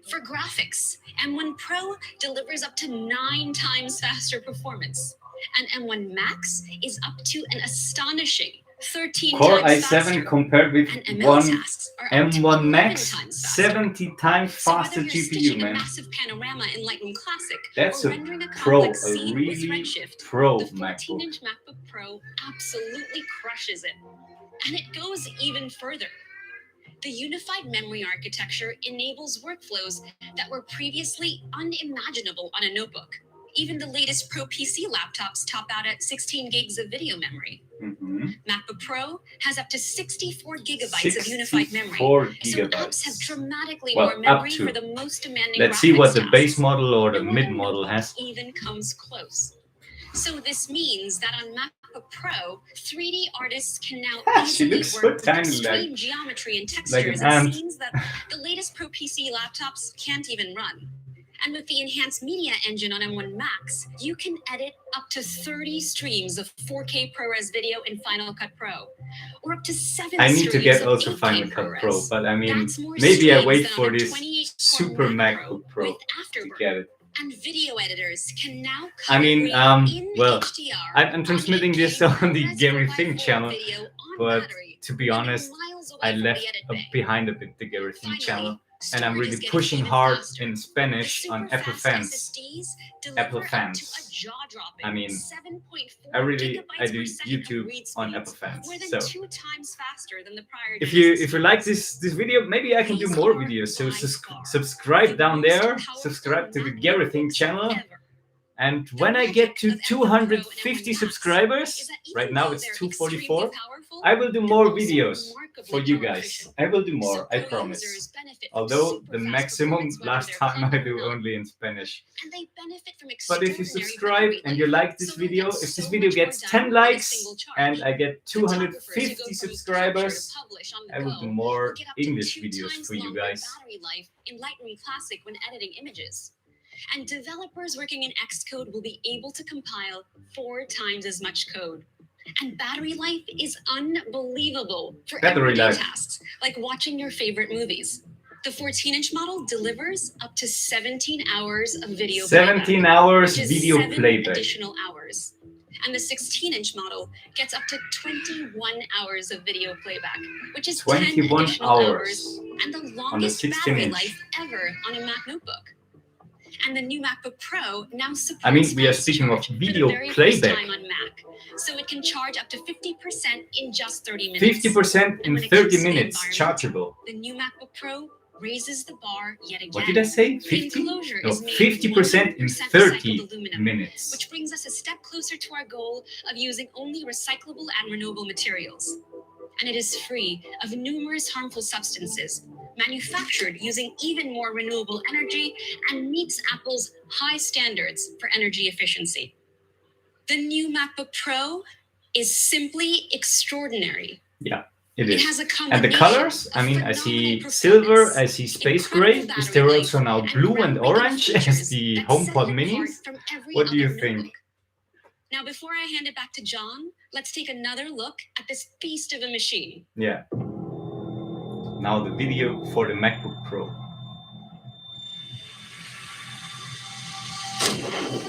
For graphics, M1 Pro delivers up to 9 times faster performance, and M1Max is up to an astonishing 13 Core times i7 faster. compared with And ML tasks are up to 11 M1Max, times faster. 70 times So whether faster you're GPU, stitching a man. massive panorama in Lightroom Classic That's or a rendering a pro, complex a scene with really Redshift, pro the MacBook. 14-inch MacBook Pro absolutely crushes it. And it goes even further. The unified memory architecture enables workflows that were previously unimaginable on a notebook. Even the latest Pro PC laptops top out at 16 gigs of video memory. MacBook Pro has up to 64 gigabytes of unified memory. 64 So gigabytes. apps have dramatically Well, more memory up to. for the most demanding Let's see what graphics the tasks. base model or the No mid other model notebook has. even comes close. So this means that on MacBook Pro, 3D artists can now She easily looks so work with tiny, extreme like- geometry and like an textures ant. in scenes that the latest Pro PC laptops can't even run. And with the enhanced media engine on M1Max, you can edit up to 30 streams of 4K ProRes video in Final Cut Pro, or up to 7 I need to streams get of also 8K Final Cut ProRes. Pro, but I mean, That's more maybe I streams wait than for on a this 28-core super Mac MacBook Pro with to Afterburner. get it. And video editors can now I mean, in well, HDR I'm transmitting this on the Gerrything 4x4 channel, video on but battery to be when you're honest, miles away I from the left edit bay. behind a bit the Gerrything Finally, channel, and I'm storage really is getting pushing even hard faster. in The Spanish on super Apple fast fans. SSDs Apple deliver up fans. to a jaw-dropping I mean, 7.4 I do gigabytes per second of YouTube read on speeds, Apple fans. more than So 2 times faster than the prior if generation. you like this video, maybe I can do These more are videos. So by far subscribe the down most there. powerful Subscribe to the MacBook Gerrything books channel. ever. And The when I magic get to of M1 Pro and 250 M1 Max subscribers, is that even right now though it's they're 244, extremely powerful, I will do they're more also videos remarkably for you power guys. efficient. I will do more, So I pro promise. users benefit from Although super the fast maximum performance whether last they're time I playing or do not. only in Spanish. And they benefit from But if you extraordinary subscribe battery and you life. like this So they'll video, get if so this video much more gets done 10 with a likes single charge. and I get Photographers who go 250 from capture to subscribers, publish on the I will go do more will get up to English 2 videos times for you longer guys. battery life in Lightroom Classic when editing images. And developers working in Xcode will be able to compile 4 times as much code. And battery life is unbelievable for Battery everyday life. tasks, like watching your favorite movies. The 14-inch model delivers up to 17 hours of video 17 playback, hours which is video 7 playback. additional hours. And the 16-inch model gets up to 21 hours of video playback, which is 10 21 additional hours and the on the longest battery 16-inch. life ever on a Mac notebook. And the new MacBook Pro now supports I mean, we are fast speaking of charge for video the very first playback. time on Mac, so it can charge up to 50% in just 30 minutes. 50% in And when it comes 30 to the minutes environment, chargeable. The new MacBook Pro raises the bar yet again. What did I say? 50? Enclosure No, is made 50% in 100% 30 recycled aluminum, minutes. which brings us a step closer to our goal of using only recyclable and renewable materials. And it is free of numerous harmful substances, manufactured using even more renewable energy, and meets Apple's high standards for energy efficiency. The new MacBook Pro is simply extraordinary. Yeah, it It is. has a And the combination colors, of I mean, I phenomenal see silver, performance, I see space incredible gray. Is battery there life, also now and blue and groundbreaking orange as features the that set HomePod it apart Minis? from every What do you other think? notebook. Now, before I hand it back to John, let's take another look at this beast of a machine. Yeah. Now the video for the MacBook Pro.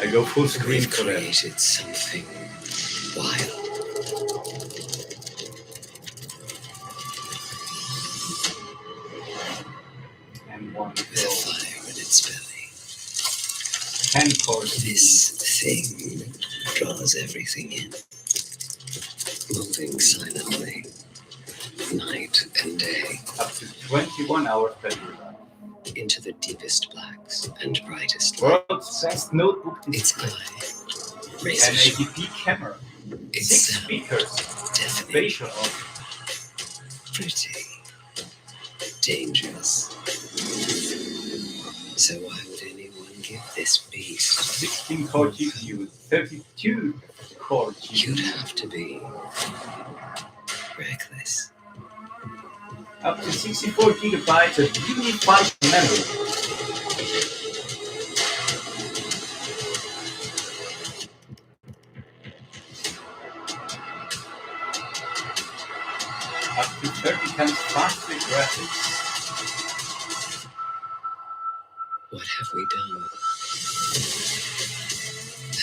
I go full screen for that. Created something wild. M1 With a Pro. fire in its belly. 10-core This thing draws everything in, moving silently, night and day, up to 21 hours battery life. into the deepest blacks and brightest World's lights. best notebook Its display. eye, razor An sharp, 80p camera. its 6 sound, speakers. deafening, Spatial audio. pretty, dangerous. So why would anyone Give this beast 16-core GPU, 32-core GPU. You'd have to be reckless. Up to 64 gigabytes of unified memory. Up to 30 times faster graphics. What have we done?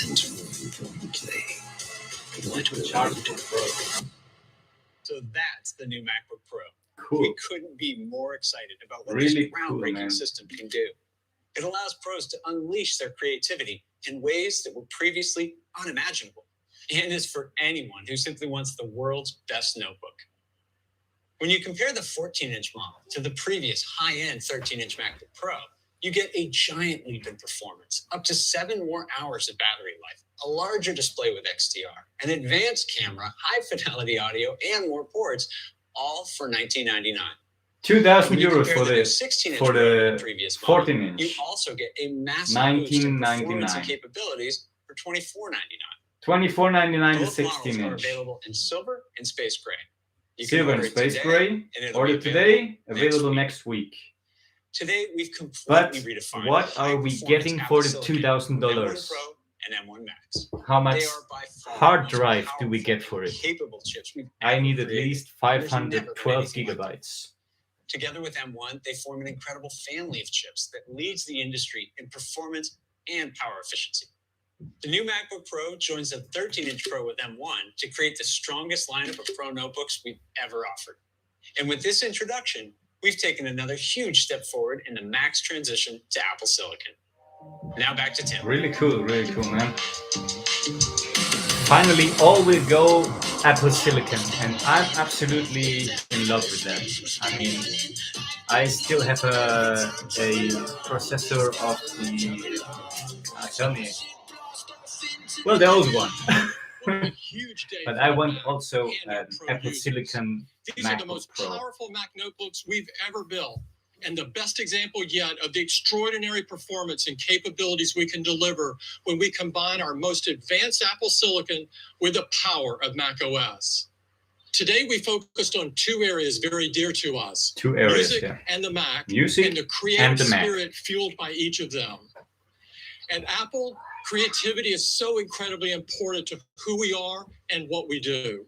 And more importantly, what will we do? So that's the new MacBook Pro. Cool. We couldn't be more excited about what Really this groundbreaking cool, system can do. It allows pros to unleash their creativity in ways that were previously unimaginable, and is for anyone who simply wants the world's best notebook. When you compare the 14-inch model to the previous high-end 13-inch MacBook Pro, you get a giant leap in performance, up to 7 more hours of battery life, a larger display with XDR, an advanced camera, high-fidelity audio, and more ports, all for $19.99. 2,000 When you euros compare for the 16-inch for Pro to the previous model, 14-inch. you also get a massive boost in performance and 19.99. capabilities for $24.99. 24.99 the Both models are 16-inch. available in silver and space gray. You can Silver and order it space today, gray. and it'll Order be today, next available week. next week. Today, we've But completely redefined what are we high-performance getting for the Apple silicon $2,000? M1 Pro and M1 Max. How much They are by far hard the most drive do we powerful get for and it? capable chips we've I ever need at created. least There's never been 512 anything like it. gigabytes. Together with M1, they form an incredible family of chips that leads the industry in performance and power efficiency. The new MacBook Pro joins the 13-inch Pro with M1 to create the strongest lineup of Pro notebooks we've ever offered. And with this introduction, we've taken another huge step forward in the Mac's transition to Apple Silicon. Now back to Tim. Really cool, man. Finally, all will go Apple Silicon, and I'm absolutely in love with that. I mean, I still have a processor of the, tell me, well, the old one. But I want also an Apple Silicon These are the MacBook most Pro. powerful Mac notebooks we've ever built, and the best example yet of the extraordinary performance and capabilities we can deliver when we combine our most advanced Apple Silicon with the power of Mac OS. Today, we focused on 2 areas very dear to us. 2 areas, music yeah. and the Mac, Music and the creative and the Mac. spirit fueled by each of them. At Apple, creativity is so incredibly important to who we are and what we do.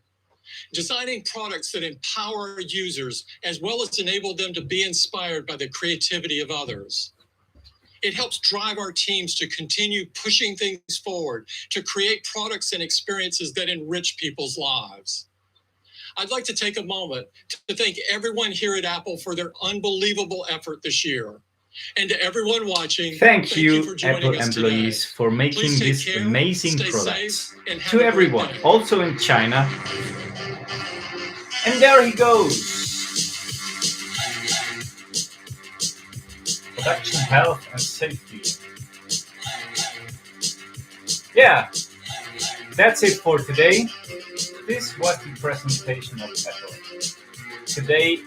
Designing products that empower users as well as enable them to be inspired by the creativity of others. It helps drive our teams to continue pushing things forward, to create products and experiences that enrich people's lives. I'd like to take a moment to thank everyone here at Apple for their unbelievable effort this year. And to everyone watching, Thank you, for joining Apple us employees, today. for making Please take these care, amazing stay products. safe, and have To a great everyone, day. also in China. And there he goes. Production health and safety. Yeah, that's it for today. This was the presentation of Apple. Today,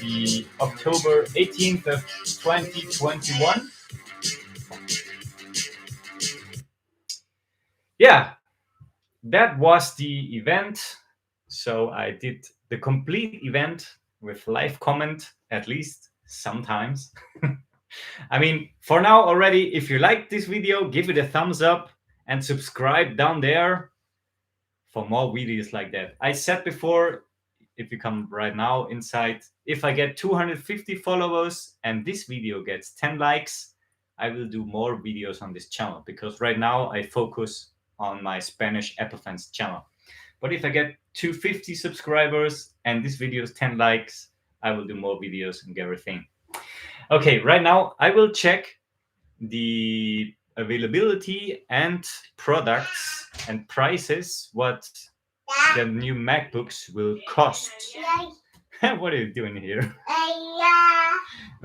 the October 18th of 2021. Yeah, that was the event. So I did the complete event with live comment, at least sometimes. I mean, for now already, if you like this video, give it a thumbs up and subscribe down there for more videos like that. I said before, if you come right now inside, if I get 250 followers and this video gets 10 likes, I will do more videos on this channel, because right now I focus on my Spanish Apple fans channel. But if I get 250 subscribers and this video is 10 likes, I will do more videos on Gerrything. Okay, right now I will check the availability and products and prices, what the new MacBooks will cost. What are you doing here?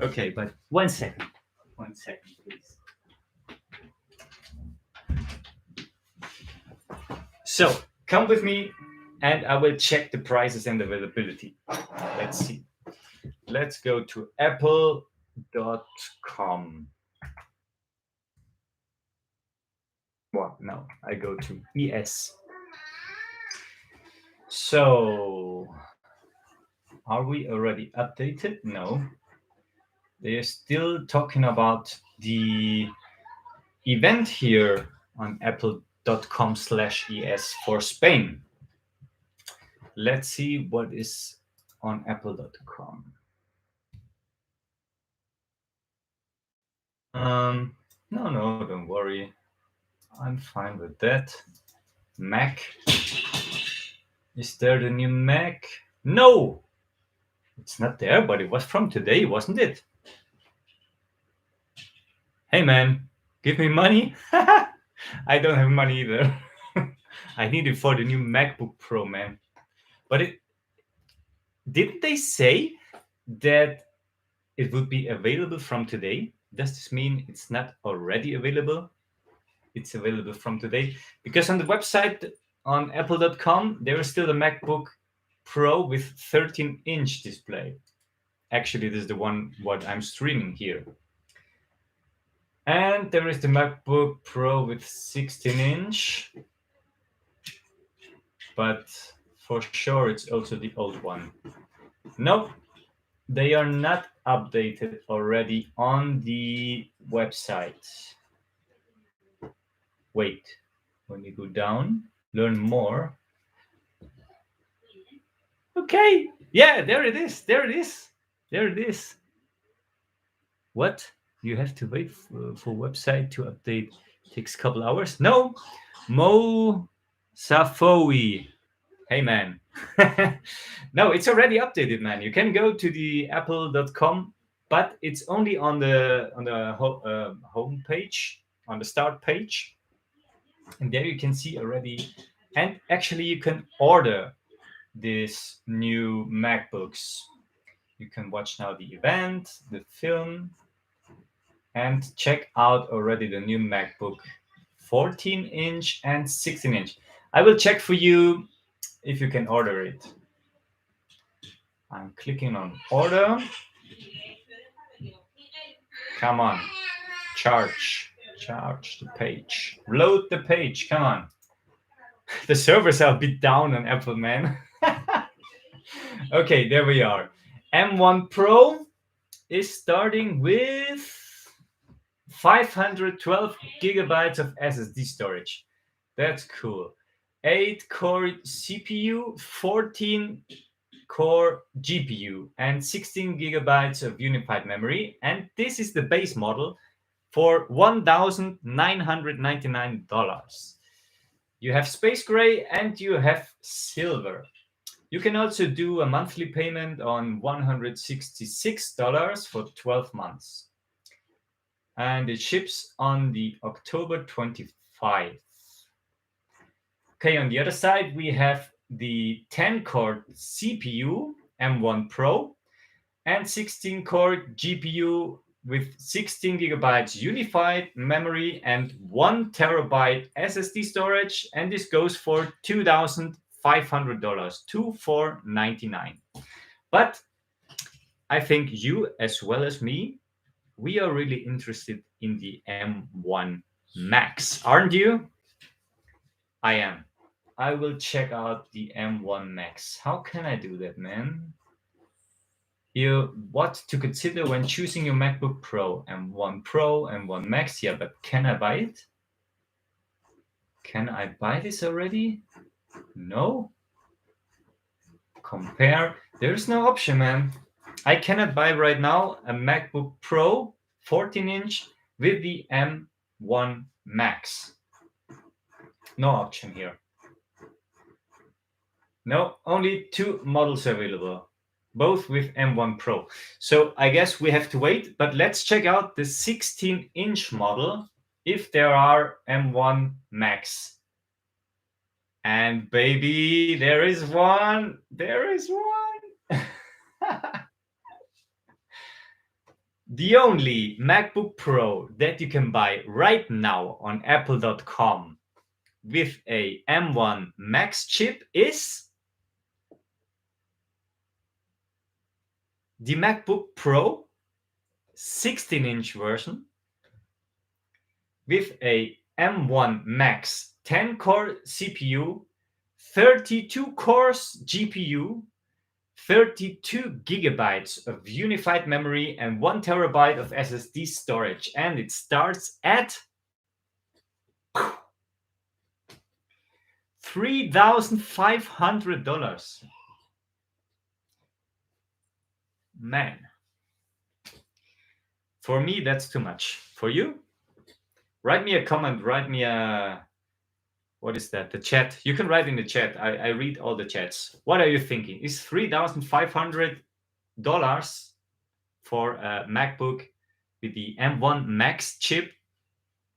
Okay, but 1 second. 1 second, please. So, come with me and I will check the prices and availability. Let's see. Let's go to apple.com. No, I go to ES. So, are we already updated? No. They're still talking about the event here on apple.com/es for Spain. Let's see what is on apple.com. No, don't worry. I'm fine with that. Mac. Is there the new Mac? No! It's not there, but it was from today, wasn't it? Hey man, give me money? I don't have money either. I need it for the new MacBook Pro, man. But didn't they say that it would be available from today? Does this mean it's not already available? It's available from today? Because on the website on apple.com, there is still a MacBook Pro with 13-inch display. Actually, this is the one what I'm streaming here. And there is the MacBook Pro with 16-inch. But for sure, it's also the old one. Nope, they are not updated already on the website. Wait, when you go down, learn more. Okay, yeah, there it is. There it is. There it is. What? You have to wait for website to update. Takes a couple hours? No. Mo Safowi. Hey, man. No, it's already updated, man. You can go to the apple.com, but it's only on the home page, on the start page. And there you can see already. And actually, you can order these new MacBooks. You can watch now the event, the film, and check out already the new MacBook 14-inch and 16-inch. I will check for you if you can order it. I'm clicking on order. Come on. Charge the page. Load the page. Come on. The servers are a bit down on Apple, man. Okay, there we are. M1Pro is starting with 512 gigabytes of SSD storage. That's cool. 8-core CPU, 14-core GPU, and 16 gigabytes of unified memory. And this is the base model for $1,999. You have space gray and you have silver. You can also do a monthly payment on $166 for 12 months. And it ships on the October 25th. Okay, on the other side, we have the 10-core CPU, M1Pro, and 16-core GPU with 16 gigabytes unified memory and 1 terabyte SSD storage. And this goes for $2,500, $2,499. But I think you, as well as me, we are really interested in the M1 Max, aren't you? I am. I will check out the M1 Max. How can I do that, man? What to consider when choosing your MacBook Pro, M1 Pro, M1 Max. Yeah, but can I buy it? Can I buy this already? No. Compare. There's no option, man. I cannot buy right now a MacBook Pro 14-inch with the M1 Max. No option here. No, only 2 models available, both with M1 Pro. So I guess we have to wait, but let's check out the 16-inch model if there are M1 Max. And baby, there is one. There is one. The only MacBook Pro that you can buy right now on apple.com with a M1 Max chip is the MacBook Pro 16-inch version with a M1Max 10-core CPU, 32 cores GPU, 32 gigabytes of unified memory, and 1 terabyte of SSD storage. And it starts at $3,500. Man. For me, that's too much. For you? Write me a comment. Write me a... What is that? The chat. You can write in the chat. I read all the chats. What are you thinking? Is $3,500 for a MacBook with the M1Max chip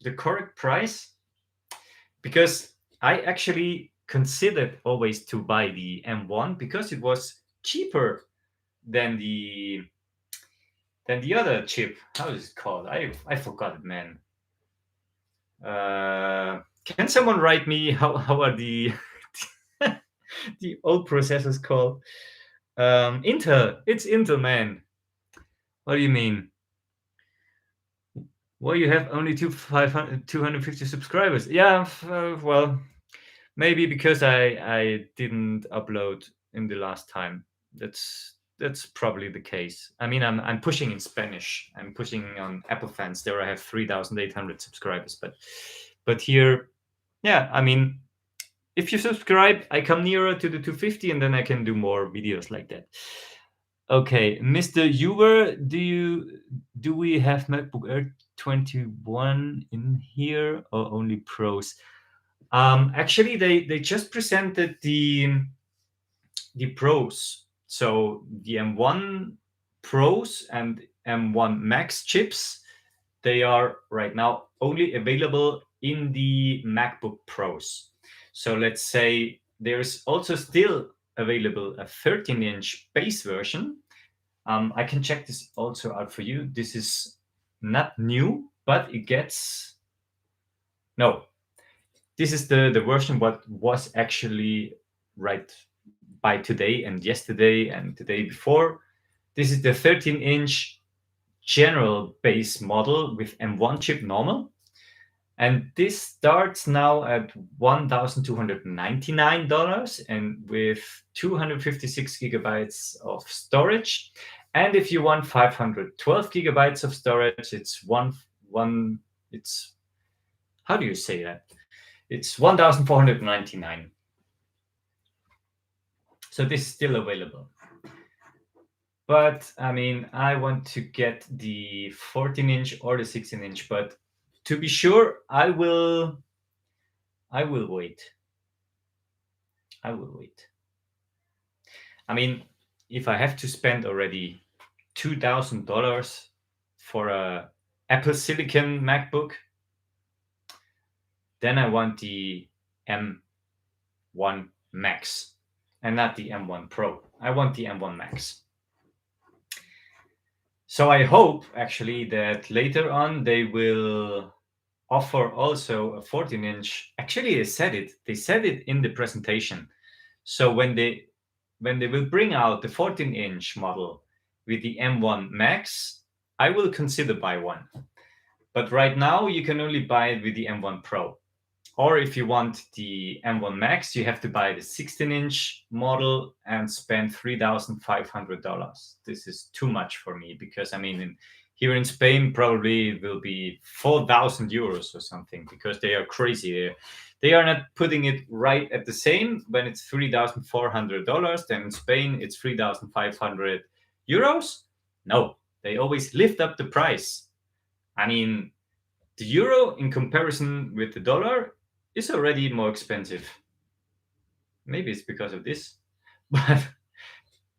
the correct price? Because I actually considered always to buy the M1 because it was cheaper than the other chip. How is it called? I forgot it, man. Can someone write me how are the the old processors called? Intel. It's Intel, man. What do you mean? Well, you have only 250 subscribers. Yeah, well, maybe because I didn't upload in the last time. That's probably the case. I mean, I'm pushing in Spanish. I'm pushing on Apple Fans. There I have 3,800 subscribers. But here, yeah, I mean, if you subscribe, I come nearer to the 250, and then I can do more videos like that. Okay, Mr. Ewer, do we have MacBook Air 21 in here or only Pros? Actually, they just presented the Pros. So the M1 Pros and M1 Max chips, they are right now only available in the MacBook Pros. So let's say there's also still available a 13-inch base version. I can check this also out for you. This is not new, but it gets... No, this is the version what was actually right by today and yesterday and the day before. This is the 13-inch general base model with M1 chip normal. And this starts now at $1,299 and with 256 gigabytes of storage. And if you want 512 gigabytes of storage, it's it's how do you say that? It's 1,499. So this is still available. But I mean, I want to get the 14-inch or the 16-inch, but to be sure, I will wait. I will wait. I mean, if I have to spend already $2,000 for a Apple Silicon MacBook, then I want the M1 Max and not the M1 Pro. I want the M1 Max. So I hope actually that later on they will offer also a 14-inch. Actually, they said it in the presentation. So when they will bring out the 14-inch model with the M1 Max, I will consider buy one. But right now you can only buy it with the M1 Pro. Or if you want the M1 Max, you have to buy the 16-inch model and spend $3,500. This is too much for me because, I mean, here in Spain, probably it will be 4,000 euros or something because they are crazy. They are not putting it right at the same. When it's $3,400, then in Spain, it's 3,500 euros. No, they always lift up the price. I mean, the euro in comparison with the dollar is already more expensive. Maybe it's because of this, but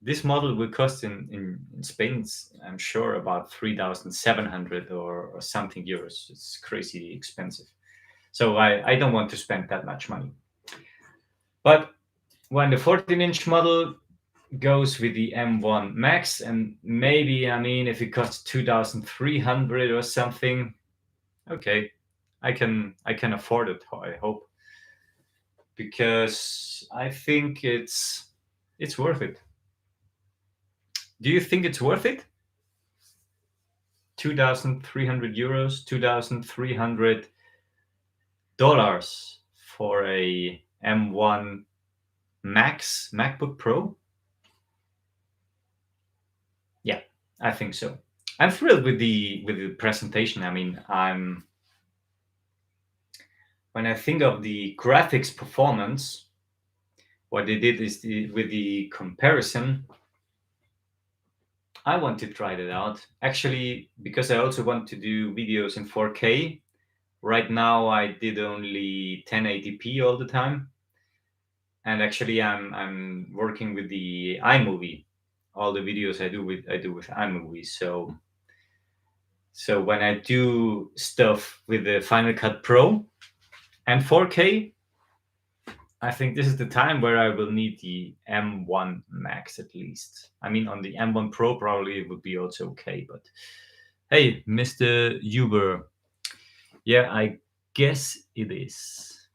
this model will cost in Spain, I'm sure, about 3,700 or something euros. It's crazy expensive. So I don't want to spend that much money. But when the 14-inch model goes with the M1 Max, and maybe, I mean, if it costs 2,300 or something, okay, I can afford it, I hope, because I think it's worth it. Do you think it's worth it? 2,300 euros, 2,300 for a M1 Max MacBook Pro. Yeah, I think so. I'm thrilled with the presentation. I mean, when I think of the graphics performance, what they did is with the comparison, I want to try that out. Actually, because I also want to do videos in 4K. Right now, I did only 1080p all the time. And actually, I'm working with the iMovie. All the videos I do with iMovie. So when I do stuff with the Final Cut Pro and 4K, I think this is the time where I will need the M1 Max at least. I mean, on the M1 Pro probably it would be also okay. But hey, Mr. Uber, yeah, I guess it is.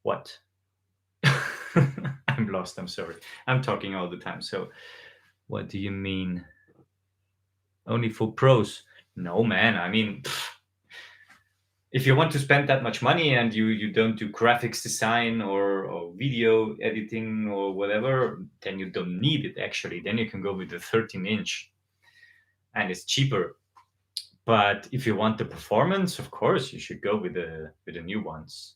What? I'm lost. I'm sorry. I'm talking all the time. So, what do you mean? Only for pros? No, man. I mean, if you want to spend that much money and you don't do graphics design or video editing or whatever, then you don't need it actually. Then you can go with the 13-inch and it's cheaper. But if you want the performance, of course, you should go with the new ones.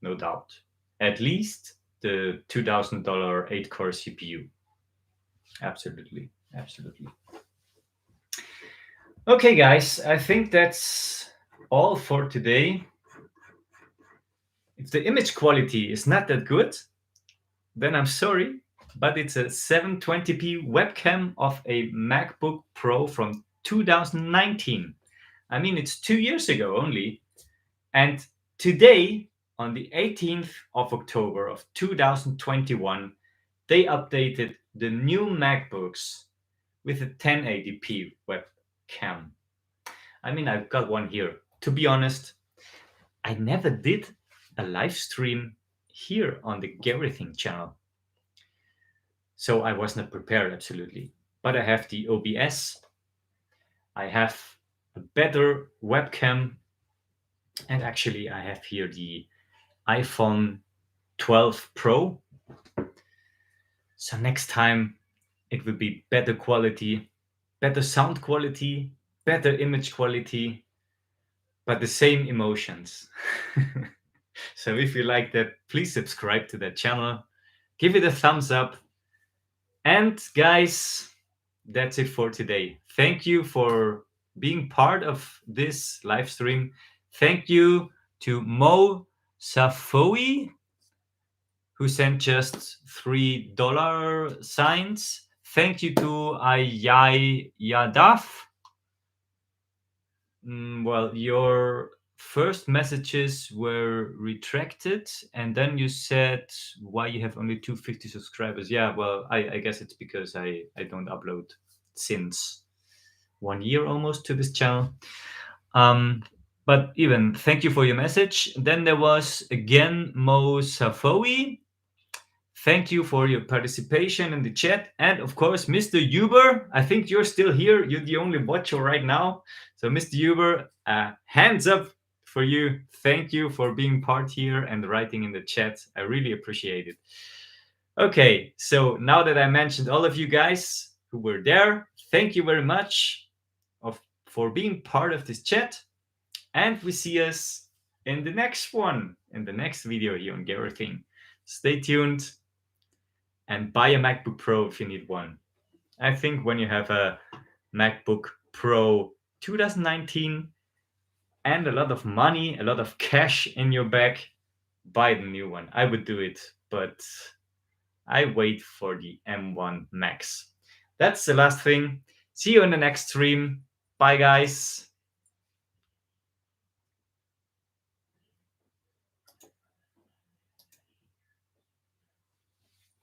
No doubt. At least the $2,000 8-core CPU. Absolutely. Absolutely. Okay, guys, I think that's all for today. If the image quality is not that good, then I'm sorry, but it's a 720p webcam of a MacBook Pro from 2019. I mean, it's 2 years ago only. And today, on the 18th of October of 2021, they updated the new MacBooks with a 1080p webcam. I mean, I've got one here. To be honest, I never did a live stream here on the Gerrything channel. So I was not prepared, absolutely. But I have the OBS. I have a better webcam. And actually, I have here the iPhone 12 Pro. So next time, it will be better quality, better sound quality, better image quality, but the same emotions. So if you like that, please subscribe to that channel. Give it a thumbs up. And guys, that's it for today. Thank you for being part of this live stream. Thank you to Mo Safoui, who sent just $3 signs. Thank you to Ayai Yadaf. Well, your first messages were retracted, and then you said why you have only 250 subscribers. Yeah, well, I guess it's because I don't upload since 1 year almost to this channel. But even thank you for your message. Then there was again Mo Safoui. Thank you for your participation in the chat. And of course, Mr. Uber, I think you're still here. You're the only watcher right now. So Mr. Uber, hands up for you. Thank you for being part here and writing in the chat. I really appreciate it. Okay, so now that I mentioned all of you guys who were there, thank you very much for being part of this chat. And we see us in the next one, in the next video here on Gerrything. Stay tuned. And buy a MacBook Pro if you need one. I think when you have a MacBook Pro 2019 and a lot of money, a lot of cash in your bag, buy the new one. I would do it, but I wait for the M1 Max. That's the last thing. See you in the next stream. Bye, guys.